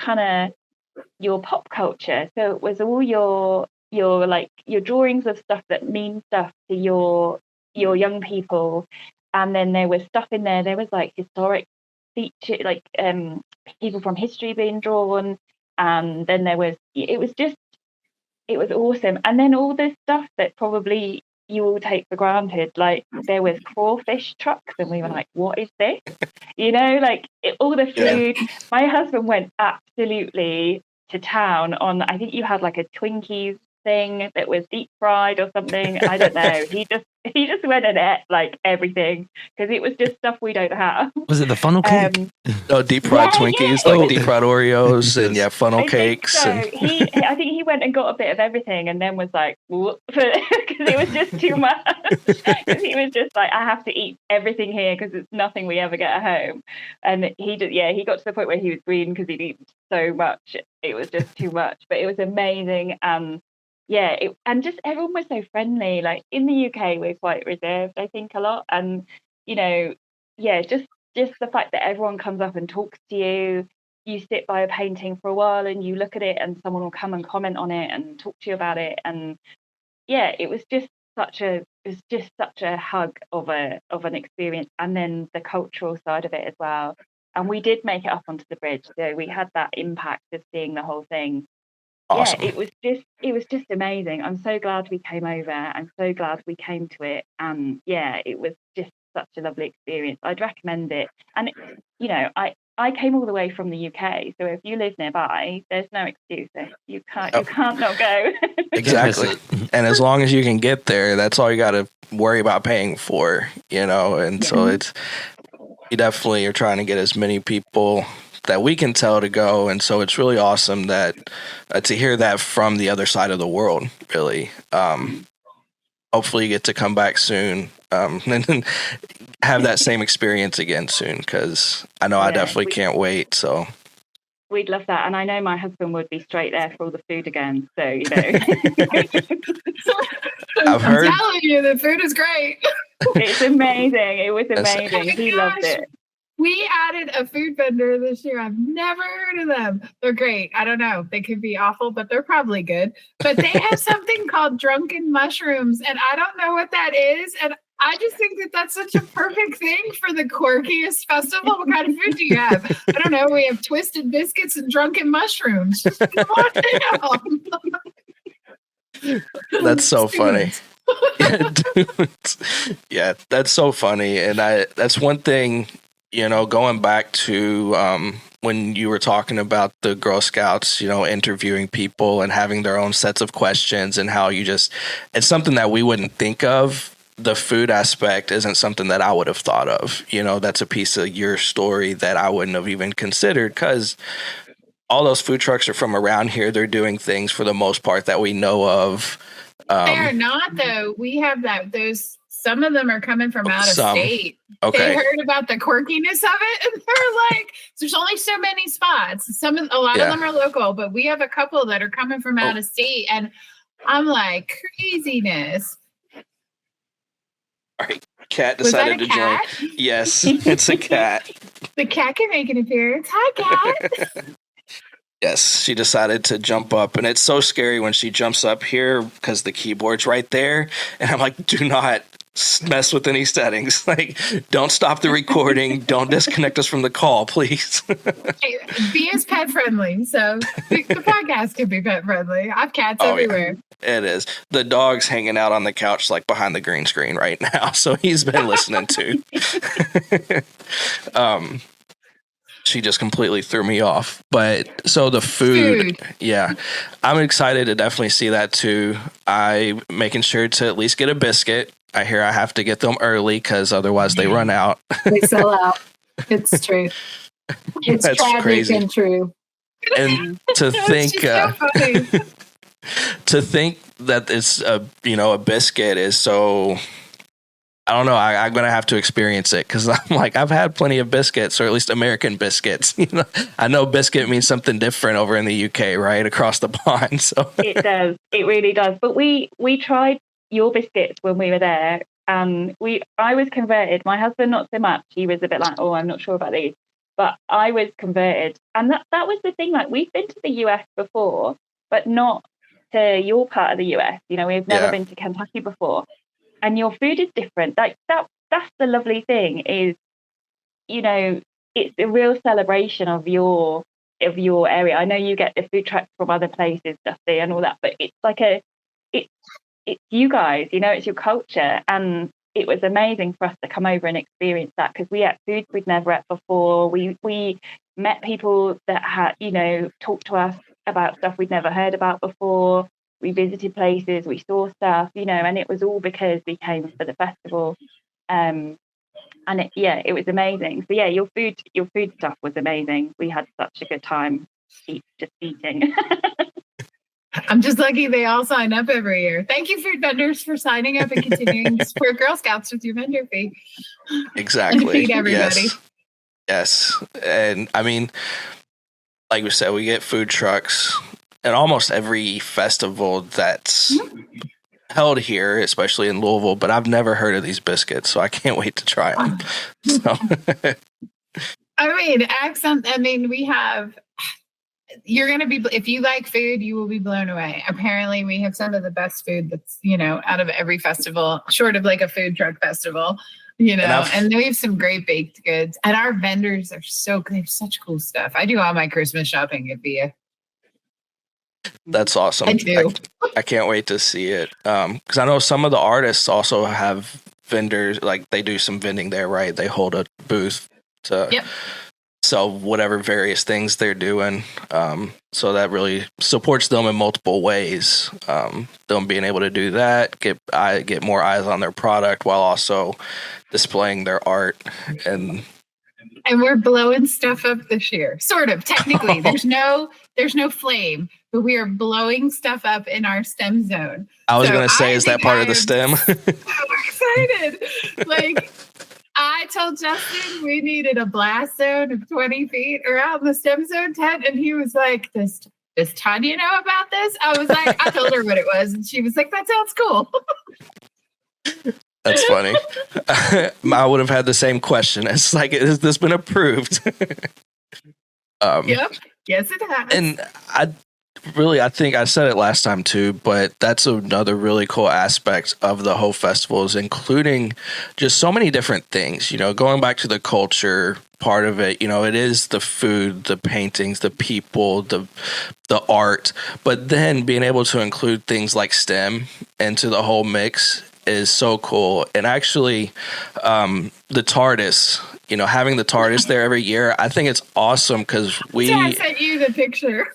Speaker 1: pop culture. So it was all your drawings of stuff that mean stuff to your young people. And then there was stuff in there. There was like historic feature, like people from history being drawn. And then it was awesome. And then all this stuff that probably you all take for granted, like there was crawfish trucks, and we were like, what is this? You know, like all the food. Yeah. My husband went absolutely to town on, I think you had like a Twinkies thing that was deep fried or something. I don't know. He just went and ate like everything, because it was just stuff we don't have.
Speaker 7: Was it the funnel cake?
Speaker 4: Deep fried Twinkies, like deep fried Oreos, and funnel cakes.
Speaker 1: So. I think he went and got a bit of everything, and then was like, whoops, because it was just too much. Because he was just like, I have to eat everything here because it's nothing we ever get at home. And he got to the point where he was green because he'd eaten so much. It was just too much, but it was amazing. And just everyone was so friendly. Like in the UK, we're quite reserved, I think, a lot. And, just the fact that everyone comes up and talks to you. You sit by a painting for a while and you look at it, and someone will come and comment on it and talk to you about it. And it was just such a hug of an experience. And then the cultural side of it as well. And we did make it up onto the bridge, so we had that impact of seeing the whole thing. Awesome. Yeah, it was just amazing. I'm so glad we came over. I'm so glad we came to it. And it was just such a lovely experience. I'd recommend it. And I came all the way from the UK, so if you live nearby, there's no excuse. You can't not go.
Speaker 4: Exactly. And as long as you can get there, that's all you got to worry about paying for, And so you definitely are trying to get as many people that we can tell to go, and so it's really awesome that to hear that from the other side of the world, really. Hopefully you get to come back soon and have that same experience again soon, because I know I definitely can't wait. So
Speaker 1: we'd love that, and I know my husband would be straight there for all the food again, so
Speaker 4: I've heard.
Speaker 5: I'm telling you, the food is great.
Speaker 1: It's amazing. It was amazing. He loved it.
Speaker 5: We added a food vendor this year. I've never heard of them. They're great. I don't know. They could be awful, but they're probably good. But they have something called drunken mushrooms, and I don't know what that is. And I just think that that's such a perfect thing for the quirkiest festival. What kind of food do you have? I don't know. We have twisted biscuits and drunken mushrooms. What the hell?
Speaker 4: That's so funny. Yeah, dude. Yeah, that's so funny. And that's one thing, going back to when you were talking about the Girl Scouts, interviewing people and having their own sets of questions, and how it's something that we wouldn't think of. The food aspect isn't something that I would have thought of. That's a piece of your story that I wouldn't have even considered, because all those food trucks are from around here. They're doing things for the most part that we know of.
Speaker 5: They're not, though. We have some of them are coming from out of state.
Speaker 4: Okay.
Speaker 5: They heard about the quirkiness of it, and they're like, there's only so many spots. A lot of them are local, but we have a couple that are coming from out of state, and I'm like, craziness.
Speaker 4: All right. Cat decided to join. Yes, it's a cat.
Speaker 5: The cat can make an appearance. Hi, cat.
Speaker 4: Yes, she decided to jump up, and it's so scary when she jumps up here because the keyboard's right there, and I'm like, do not mess with any settings. Like, don't stop the recording. Don't disconnect us from the call, please.
Speaker 5: Hey, Via's pet friendly, so the podcast can be pet friendly. I have cats everywhere.
Speaker 4: Yeah, it is. The dog's hanging out on the couch, like behind the green screen right now, so he's been listening too. She just completely threw me off. But so the food, yeah, I'm excited to definitely see that too. I'm making sure to at least get a biscuit. I hear I have to get them early because otherwise they run out.
Speaker 6: They sell out. It's true. It's
Speaker 4: That's
Speaker 6: tragic
Speaker 4: crazy.
Speaker 6: and true.
Speaker 4: And to think, to think that it's a biscuit is so. I don't know. I'm going to have to experience it because I'm like, I've had plenty of biscuits, or at least American biscuits. I know biscuit means something different over in the UK, right? Across the pond. So
Speaker 1: it does. It really does. But we tried your biscuits when we were there, and I was converted. My husband, not so much. He was a bit like, oh, I'm not sure about these. But I was converted. And that was the thing. Like, we've been to the US before, but not to your part of the US. We've never been to Kentucky before. And your food is different. Like that's the lovely thing is, it's a real celebration of your area. I know you get the food trucks from other places, Dusty, and all that, but it's like it's you guys, it's your culture. And it was amazing for us to come over and experience that, because we ate foods we'd never ate before. We met people that had, talked to us about stuff we'd never heard about before. We visited places, we saw stuff, and it was all because we came for the festival. And it was amazing. So your food stuff was amazing. We had such a good time just eating.
Speaker 5: I'm just lucky they all sign up every year. Thank you, food vendors, for signing up and continuing to support Girl Scouts with your vendor fee.
Speaker 4: Exactly.
Speaker 5: And feed everybody.
Speaker 4: Yes. And I mean, like we said, we get food trucks. And almost every festival that's held here, especially in Louisville, but I've never heard of these biscuits, so I can't wait to try them. So.
Speaker 5: We have, you're going to be, if you like food, you will be blown away. Apparently, we have some of the best food that's, out of every festival, short of like a food truck festival, and we have some great baked goods. And our vendors are they have such cool stuff. I do all my Christmas shopping at Via.
Speaker 4: That's awesome.
Speaker 5: I do.
Speaker 4: I can't wait to see it. Because I know some of the artists also have vendors, like they do some vending there, right? They hold a booth to sell whatever various things they're doing. So that really supports them in multiple ways. Them being able to do that, get more eyes on their product while also displaying their art. And
Speaker 5: we're blowing stuff up this year. Sort of, technically. There's no flame, but we are blowing stuff up in our STEM zone.
Speaker 4: I was going to say, is that part of the STEM?
Speaker 5: So excited. Like, I told Justin we needed a blast zone of 20 feet around the STEM zone tent, and he was like, does Tonya know about this? I was like, I told her what it was, and she was like, that sounds cool.
Speaker 4: That's funny. I would have had the same question. It's like, has this been approved?
Speaker 5: Yep. Yes, it has.
Speaker 4: And I think I said it last time too, but that's another really cool aspect of the whole festival is including just so many different things, going back to the culture part of it, it is the food, the paintings, the people, the art, but then being able to include things like STEM into the whole mix is so cool. And actually, the TARDIS, having the TARDIS there every year, I think it's awesome because
Speaker 5: I sent you the picture.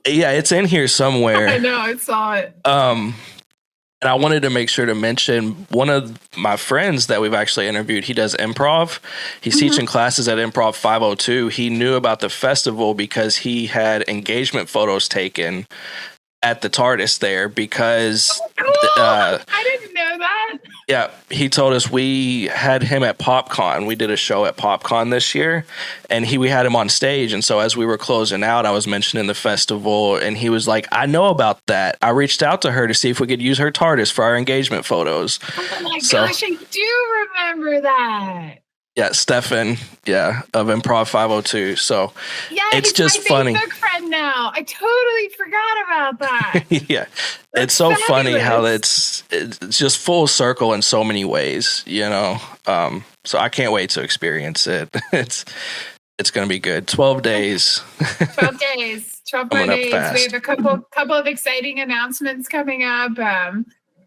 Speaker 4: Yeah, it's in here somewhere.
Speaker 5: I know, I saw it.
Speaker 4: And I wanted to make sure to mention one of my friends that we've actually interviewed. He does improv. He's teaching classes at Improv 502. He knew about the festival because he had engagement photos taken at the TARDIS there because
Speaker 5: Cool. I didn't know that.
Speaker 4: Yeah, he told us we had him at PopCon. We did a show at PopCon this year, and we had him on stage. And so as we were closing out, I was mentioning the festival, and he was like, I know about that. I reached out to her to see if we could use her TARDIS for our engagement photos.
Speaker 5: Oh my gosh, I do remember that.
Speaker 4: Yeah, Stefan, of Improv 502. So it's
Speaker 5: he's
Speaker 4: just
Speaker 5: my
Speaker 4: funny.
Speaker 5: Facebook friend now. I totally forgot about that.
Speaker 4: Yeah, it's so
Speaker 5: fabulous.
Speaker 4: funny how it's just full circle in so many ways, So I can't wait to experience it. It's going to be good. 12 days.
Speaker 5: 12 days. 12 more days. We have a couple of exciting announcements coming up.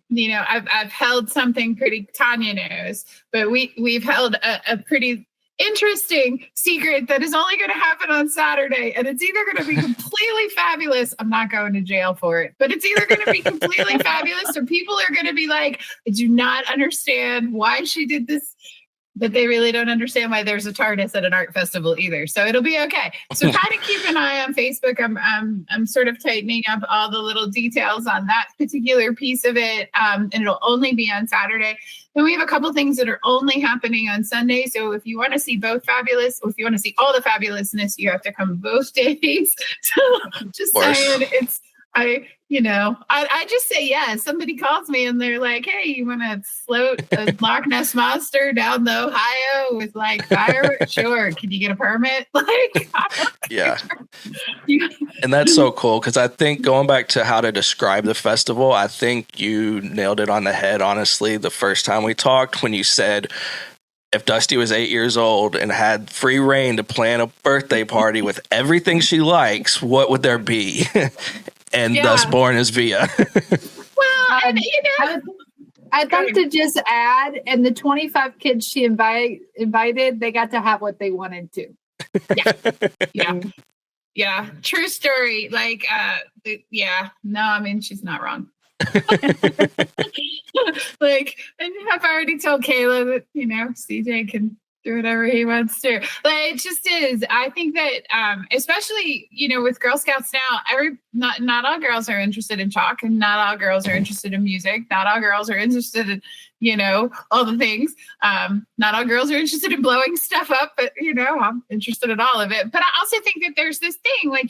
Speaker 5: I've held something pretty, Tonya knows, but we've held a pretty interesting secret that is only going to happen on Saturday, and it's either going to be completely fabulous. I'm not going to jail for it, but it's either going to be completely fabulous, or people are going to be like, I do not understand why she did this. But they really don't understand why there's a TARDIS at an art festival either. So it'll be okay. So kind of keep an eye on Facebook. I'm sort of tightening up all the little details on that particular piece of it. And it'll only be on Saturday. Then we have a couple things that are only happening on Sunday. So if you want to see both fabulous, or if you want to see all the fabulousness, you have to come both days. So just saying, I just say yes. Somebody calls me and they're like, hey, you want to float a Loch Ness monster down the Ohio with fireworks? Sure. Can you get a permit?
Speaker 4: Yeah. And that's so cool because I think going back to how to describe the festival, I think you nailed it on the head, honestly, the first time we talked when you said, if Dusty was 8 years old and had free reign to plan a birthday party with everything she likes, what would there be? And thus born is Via.
Speaker 5: Well, and
Speaker 6: I'd like to just add, and the 25 kids she invited, they got to have what they wanted to.
Speaker 5: Yeah. True story. No, I mean, she's not wrong. And I've already told Kayla that, CJ can do whatever he wants to. It just is. I think that, especially, with Girl Scouts now, not all girls are interested in chalk, and not all girls are interested in music. Not all girls are interested in, all the things. Not all girls are interested in blowing stuff up, but, I'm interested in all of it. But I also think that there's this thing, when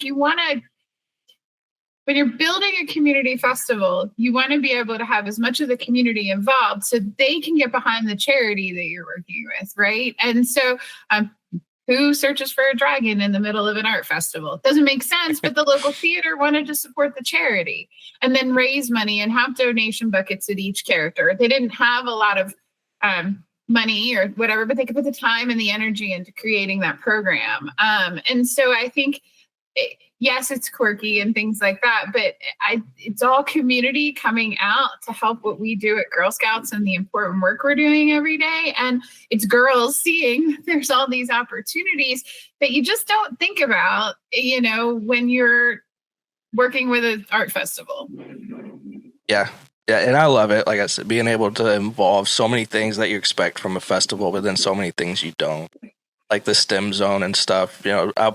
Speaker 5: you're building a community festival, you want to be able to have as much of the community involved so they can get behind the charity that you're working with, right? And so who searches for a dragon in the middle of an art festival? It doesn't make sense, but the local theater wanted to support the charity and then raise money and have donation buckets at each character. They didn't have a lot of money or whatever, but they could put the time and the energy into creating that program. And so I think yes, it's quirky and things like that, but it's all community coming out to help what we do at Girl Scouts and the important work we're doing every day. And it's girls seeing there's all these opportunities that you just don't think about, when you're working with an art festival.
Speaker 4: Yeah. Yeah, and I love it. Like I said, being able to involve so many things that you expect from a festival, but then so many things you don't. Like the STEM zone and stuff,
Speaker 5: I'm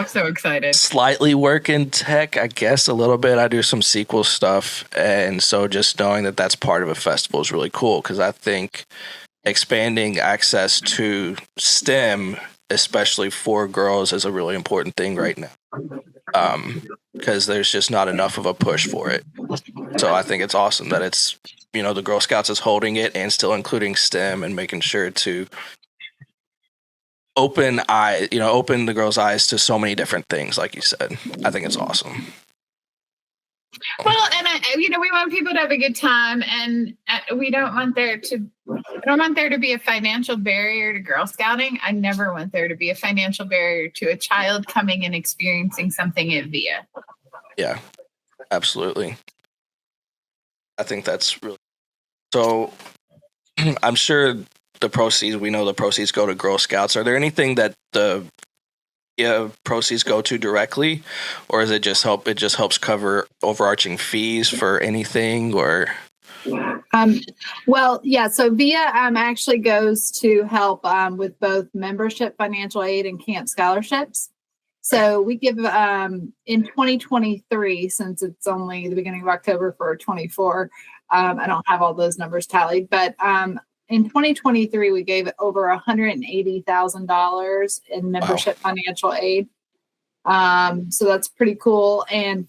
Speaker 5: so excited.
Speaker 4: Slightly work in tech, I guess, a little bit. I do some SQL stuff. And so just knowing that that's part of a festival is really cool because I think expanding access to STEM, especially for girls, is a really important thing right now because there's just not enough of a push for it. So I think it's awesome that it's, the Girl Scouts is holding it and still including STEM and making sure to open the girls' eyes to so many different things, like you said. I think it's awesome.
Speaker 5: Well, and we want people to have a good time, and we don't want there to be a financial barrier to Girl Scouting. I never want there to be a financial barrier to a child coming and experiencing something at Via.
Speaker 4: Yeah, absolutely. I think that's really so. I'm sure we know the proceeds go to Girl Scouts. Are there anything that the proceeds go to directly, or is it just helps cover overarching fees for anything, or?
Speaker 6: Well, yeah. So Via actually goes to help with both membership financial aid and camp scholarships. So we give in 2023, since it's only the beginning of October for 24. I don't have all those numbers tallied, but in 2023, we gave over $180,000 in membership financial aid. So that's pretty cool. And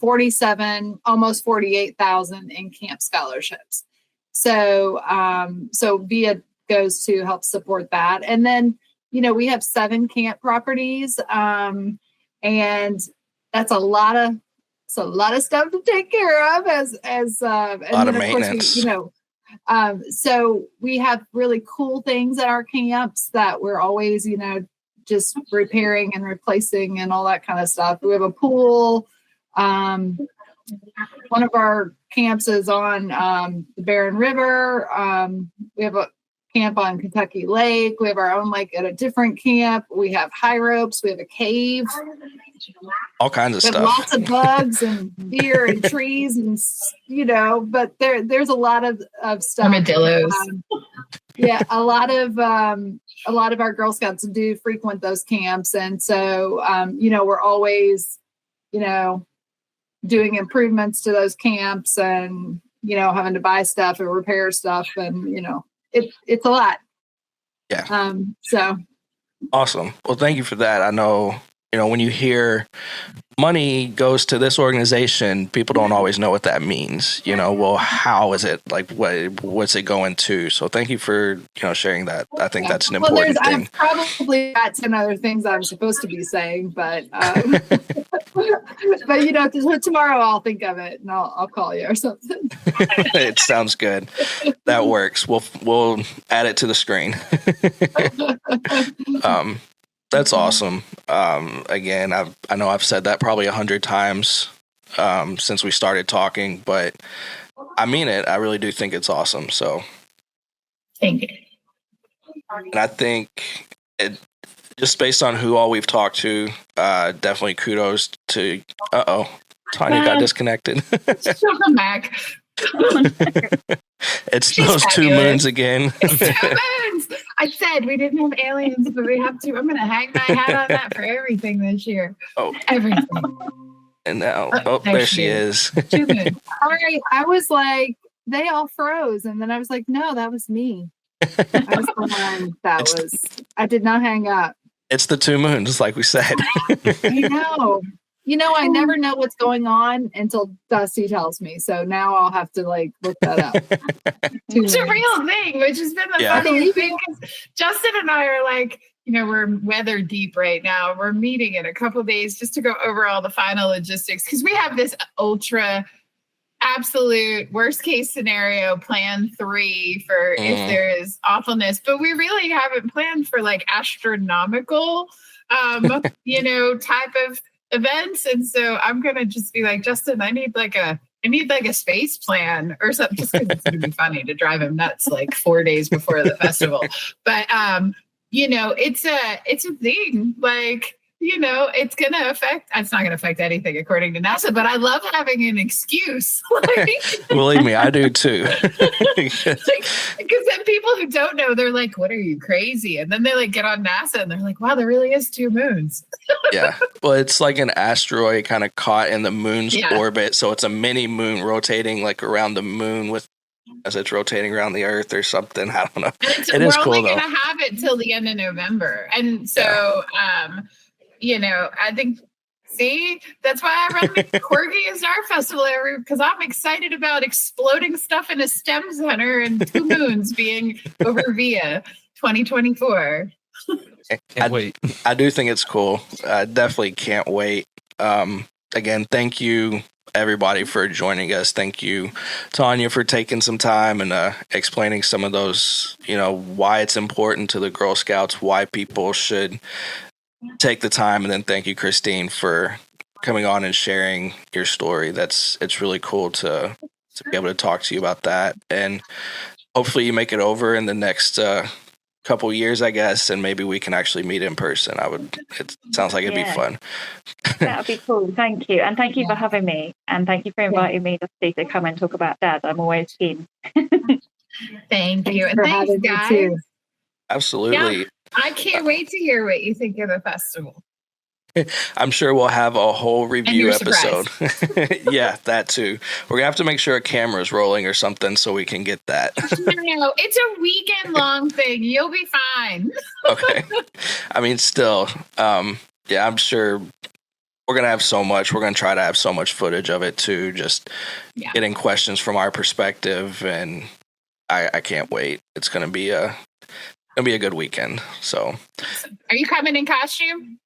Speaker 6: almost 48,000 in camp scholarships. So Via goes to help support that. And then, we have 7 camp properties. And that's a lot of stuff to take care of as a
Speaker 4: lot of maintenance.
Speaker 6: So we have really cool things at our camps that we're always, just repairing and replacing and all that kind of stuff. We have a pool. One of our camps is on the Barren River. We have a camp on Kentucky Lake. We have our own lake at a different camp. We have high ropes. We have a cave.
Speaker 4: All kinds of stuff.
Speaker 6: Lots of bugs and deer and trees and but there's a lot of stuff.
Speaker 5: Armadillos.
Speaker 6: Yeah, a lot of our Girl Scouts do frequent those camps, and so we're always doing improvements to those camps and having to buy stuff and repair stuff, and it's a lot.
Speaker 4: Yeah.
Speaker 6: So
Speaker 4: awesome. Well, thank you for that. I know, when you hear money goes to this organization, people don't always know what that means. Well, how is it, like, what's it going to? So thank you for, sharing that. I think that's an important thing.
Speaker 6: I've probably got 10 other things I'm supposed to be saying, but tomorrow I'll think of it and I'll call you or something.
Speaker 4: It sounds good. That works. We'll add it to the screen. That's awesome. Again, I know I've said that probably 100 times since we started talking, but I mean it. I really do think it's awesome. So,
Speaker 5: thank you.
Speaker 4: And I think just based on who all we've talked to, definitely kudos to. Tonya got disconnected.
Speaker 5: She'll come back.
Speaker 4: It's
Speaker 5: She's
Speaker 4: those
Speaker 5: fabulous.
Speaker 4: 2 moons again.
Speaker 5: It's 2 moons. I said we didn't have aliens, but we have to. I'm going to hang my hat on that for everything this year.
Speaker 4: Oh,
Speaker 5: everything.
Speaker 4: And now, there she is.
Speaker 5: 2 moons.
Speaker 6: I was like, they all froze, and then I was like, no, that was me. I was the one I did not hang up.
Speaker 4: It's the 2 moons, like we said.
Speaker 6: I know. I never know what's going on until Dusty tells me. So now I'll have to look that up.
Speaker 5: It's a real thing, which has been the funniest thing. Justin and I are we're weather deep right now. We're meeting in a couple of days just to go over all the final logistics because we have this ultra absolute worst case scenario plan 3 for if there is awfulness, but we really haven't planned for astronomical, type of events. And so I'm going to just be like, Justin, I need a space plan or something, just because it's going to be funny to drive him nuts 4 days before the festival. But, it's a thing. It's going to it's not going to affect anything according to NASA, but I love having an excuse.
Speaker 4: Believe me, I do too.
Speaker 5: Because then people who don't know, they're like, what are you, crazy? And then they get on NASA and they're like, wow, there really is 2 moons.
Speaker 4: Yeah. Well, it's like an asteroid kind of caught in the moon's orbit. So it's a mini moon rotating around the moon as it's rotating around the Earth or something. I don't know. It is cool, though. We're only
Speaker 5: going to have it till the end of November. And so, I think See, that's why I run the Corgi as Art Festival because I'm excited about exploding stuff in a STEM center and 2 moons being over Via 2024.
Speaker 7: Can't wait.
Speaker 4: I do think it's cool. I definitely can't wait. Again, thank you everybody for joining us. Thank you, Tonya, for taking some time and explaining some of those, why it's important to the Girl Scouts, why people should take the time. And then thank you, Christine, for coming on and sharing your story. It's really cool to be able to talk to you about that. And hopefully you make it over in the next couple years, I guess, and maybe we can actually meet in person. It sounds like it'd be fun.
Speaker 1: That would be cool. Thank you. And thank you for having me. And thank you for inviting me to come and talk about Dad. I'm always keen.
Speaker 5: Thank you. And thanks, guys.
Speaker 6: Too.
Speaker 4: Absolutely.
Speaker 5: Yeah, I can't wait to hear what you think of the festival.
Speaker 4: I'm sure we'll have a whole review episode. Yeah, that too. We're gonna have to make sure a camera's rolling or something so we can get that.
Speaker 5: No, it's a weekend long thing. You'll be fine.
Speaker 4: Okay. I mean, still, yeah, I'm sure we're gonna have so much. We're gonna try to have so much footage of it too, just getting questions from our perspective, and I can't wait. It's gonna be a good weekend. So,
Speaker 5: are you coming in costume?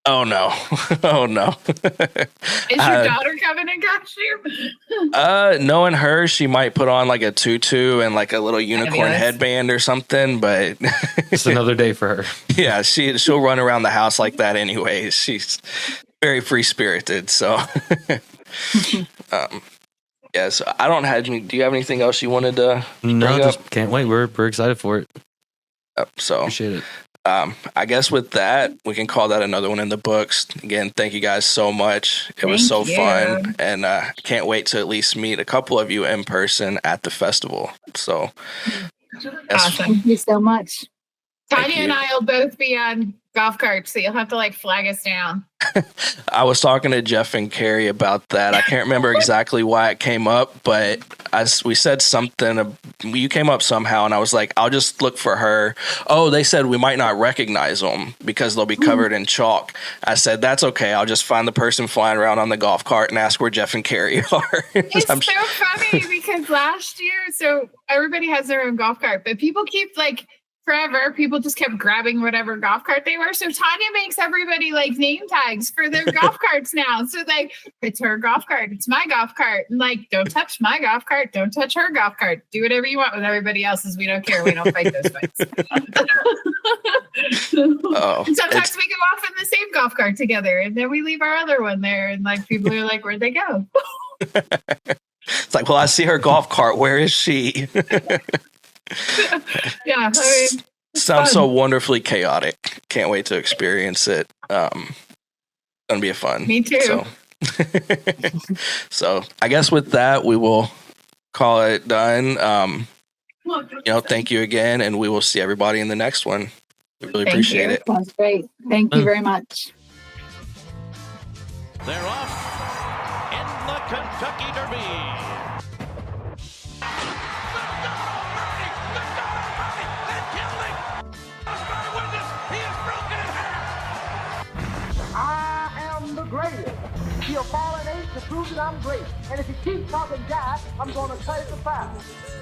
Speaker 4: Oh no! Oh no!
Speaker 5: Is your daughter coming in costume?
Speaker 4: Knowing her, she might put on like a tutu and like a little unicorn headband or something. But
Speaker 7: it's another day for her.
Speaker 4: Yeah, she'll run around the house like that anyway. She's very free spirited. So, yeah. So I don't have any. Do you have anything else you wanted to?
Speaker 7: No, just can't wait. We're excited for it.
Speaker 4: So
Speaker 7: appreciate it.
Speaker 4: I guess with that, we can call that another one in the books. Again, thank you guys so much. It was so fun, and can't wait to at least meet a couple of you in person at the festival. So,
Speaker 5: awesome!
Speaker 6: Thank you so much.
Speaker 5: Tonya and I will both be on golf carts, so you'll have to flag us down.
Speaker 4: I was talking to Jeff and Carrie about that. I can't remember exactly why it came up, but we said something. You came up somehow, and I was like, I'll just look for her. Oh, they said we might not recognize them because they'll be covered in chalk. I said, that's okay. I'll just find the person flying around on the golf cart and ask where Jeff and Carrie are.
Speaker 5: It's so funny because last year, so everybody has their own golf cart, but people keep forever, people just kept grabbing whatever golf cart they were. So Tonya makes everybody name tags for their golf carts now. So it's her golf cart, it's my golf cart. And don't touch my golf cart, don't touch her golf cart. Do whatever you want with everybody else's. We don't care. We don't fight those fights. Sometimes we go off in the same golf cart together, and then we leave our other one there, and people are like, where'd they go?
Speaker 4: It's like, well, I see her golf cart. Where is she?
Speaker 5: Yeah,
Speaker 4: sounds so wonderfully chaotic. Can't wait to experience it. Gonna be fun.
Speaker 5: Me too.
Speaker 4: So I guess with that, we will call it done. Thank you again, and we will see everybody in the next one. We really appreciate it.
Speaker 6: That's great. Thank you very much.
Speaker 2: They're off in the Kentucky Derby.
Speaker 3: Greatest. He'll fall an 8 to prove that I'm great. And if he keeps talking Jack, I'm going to cut it to 5.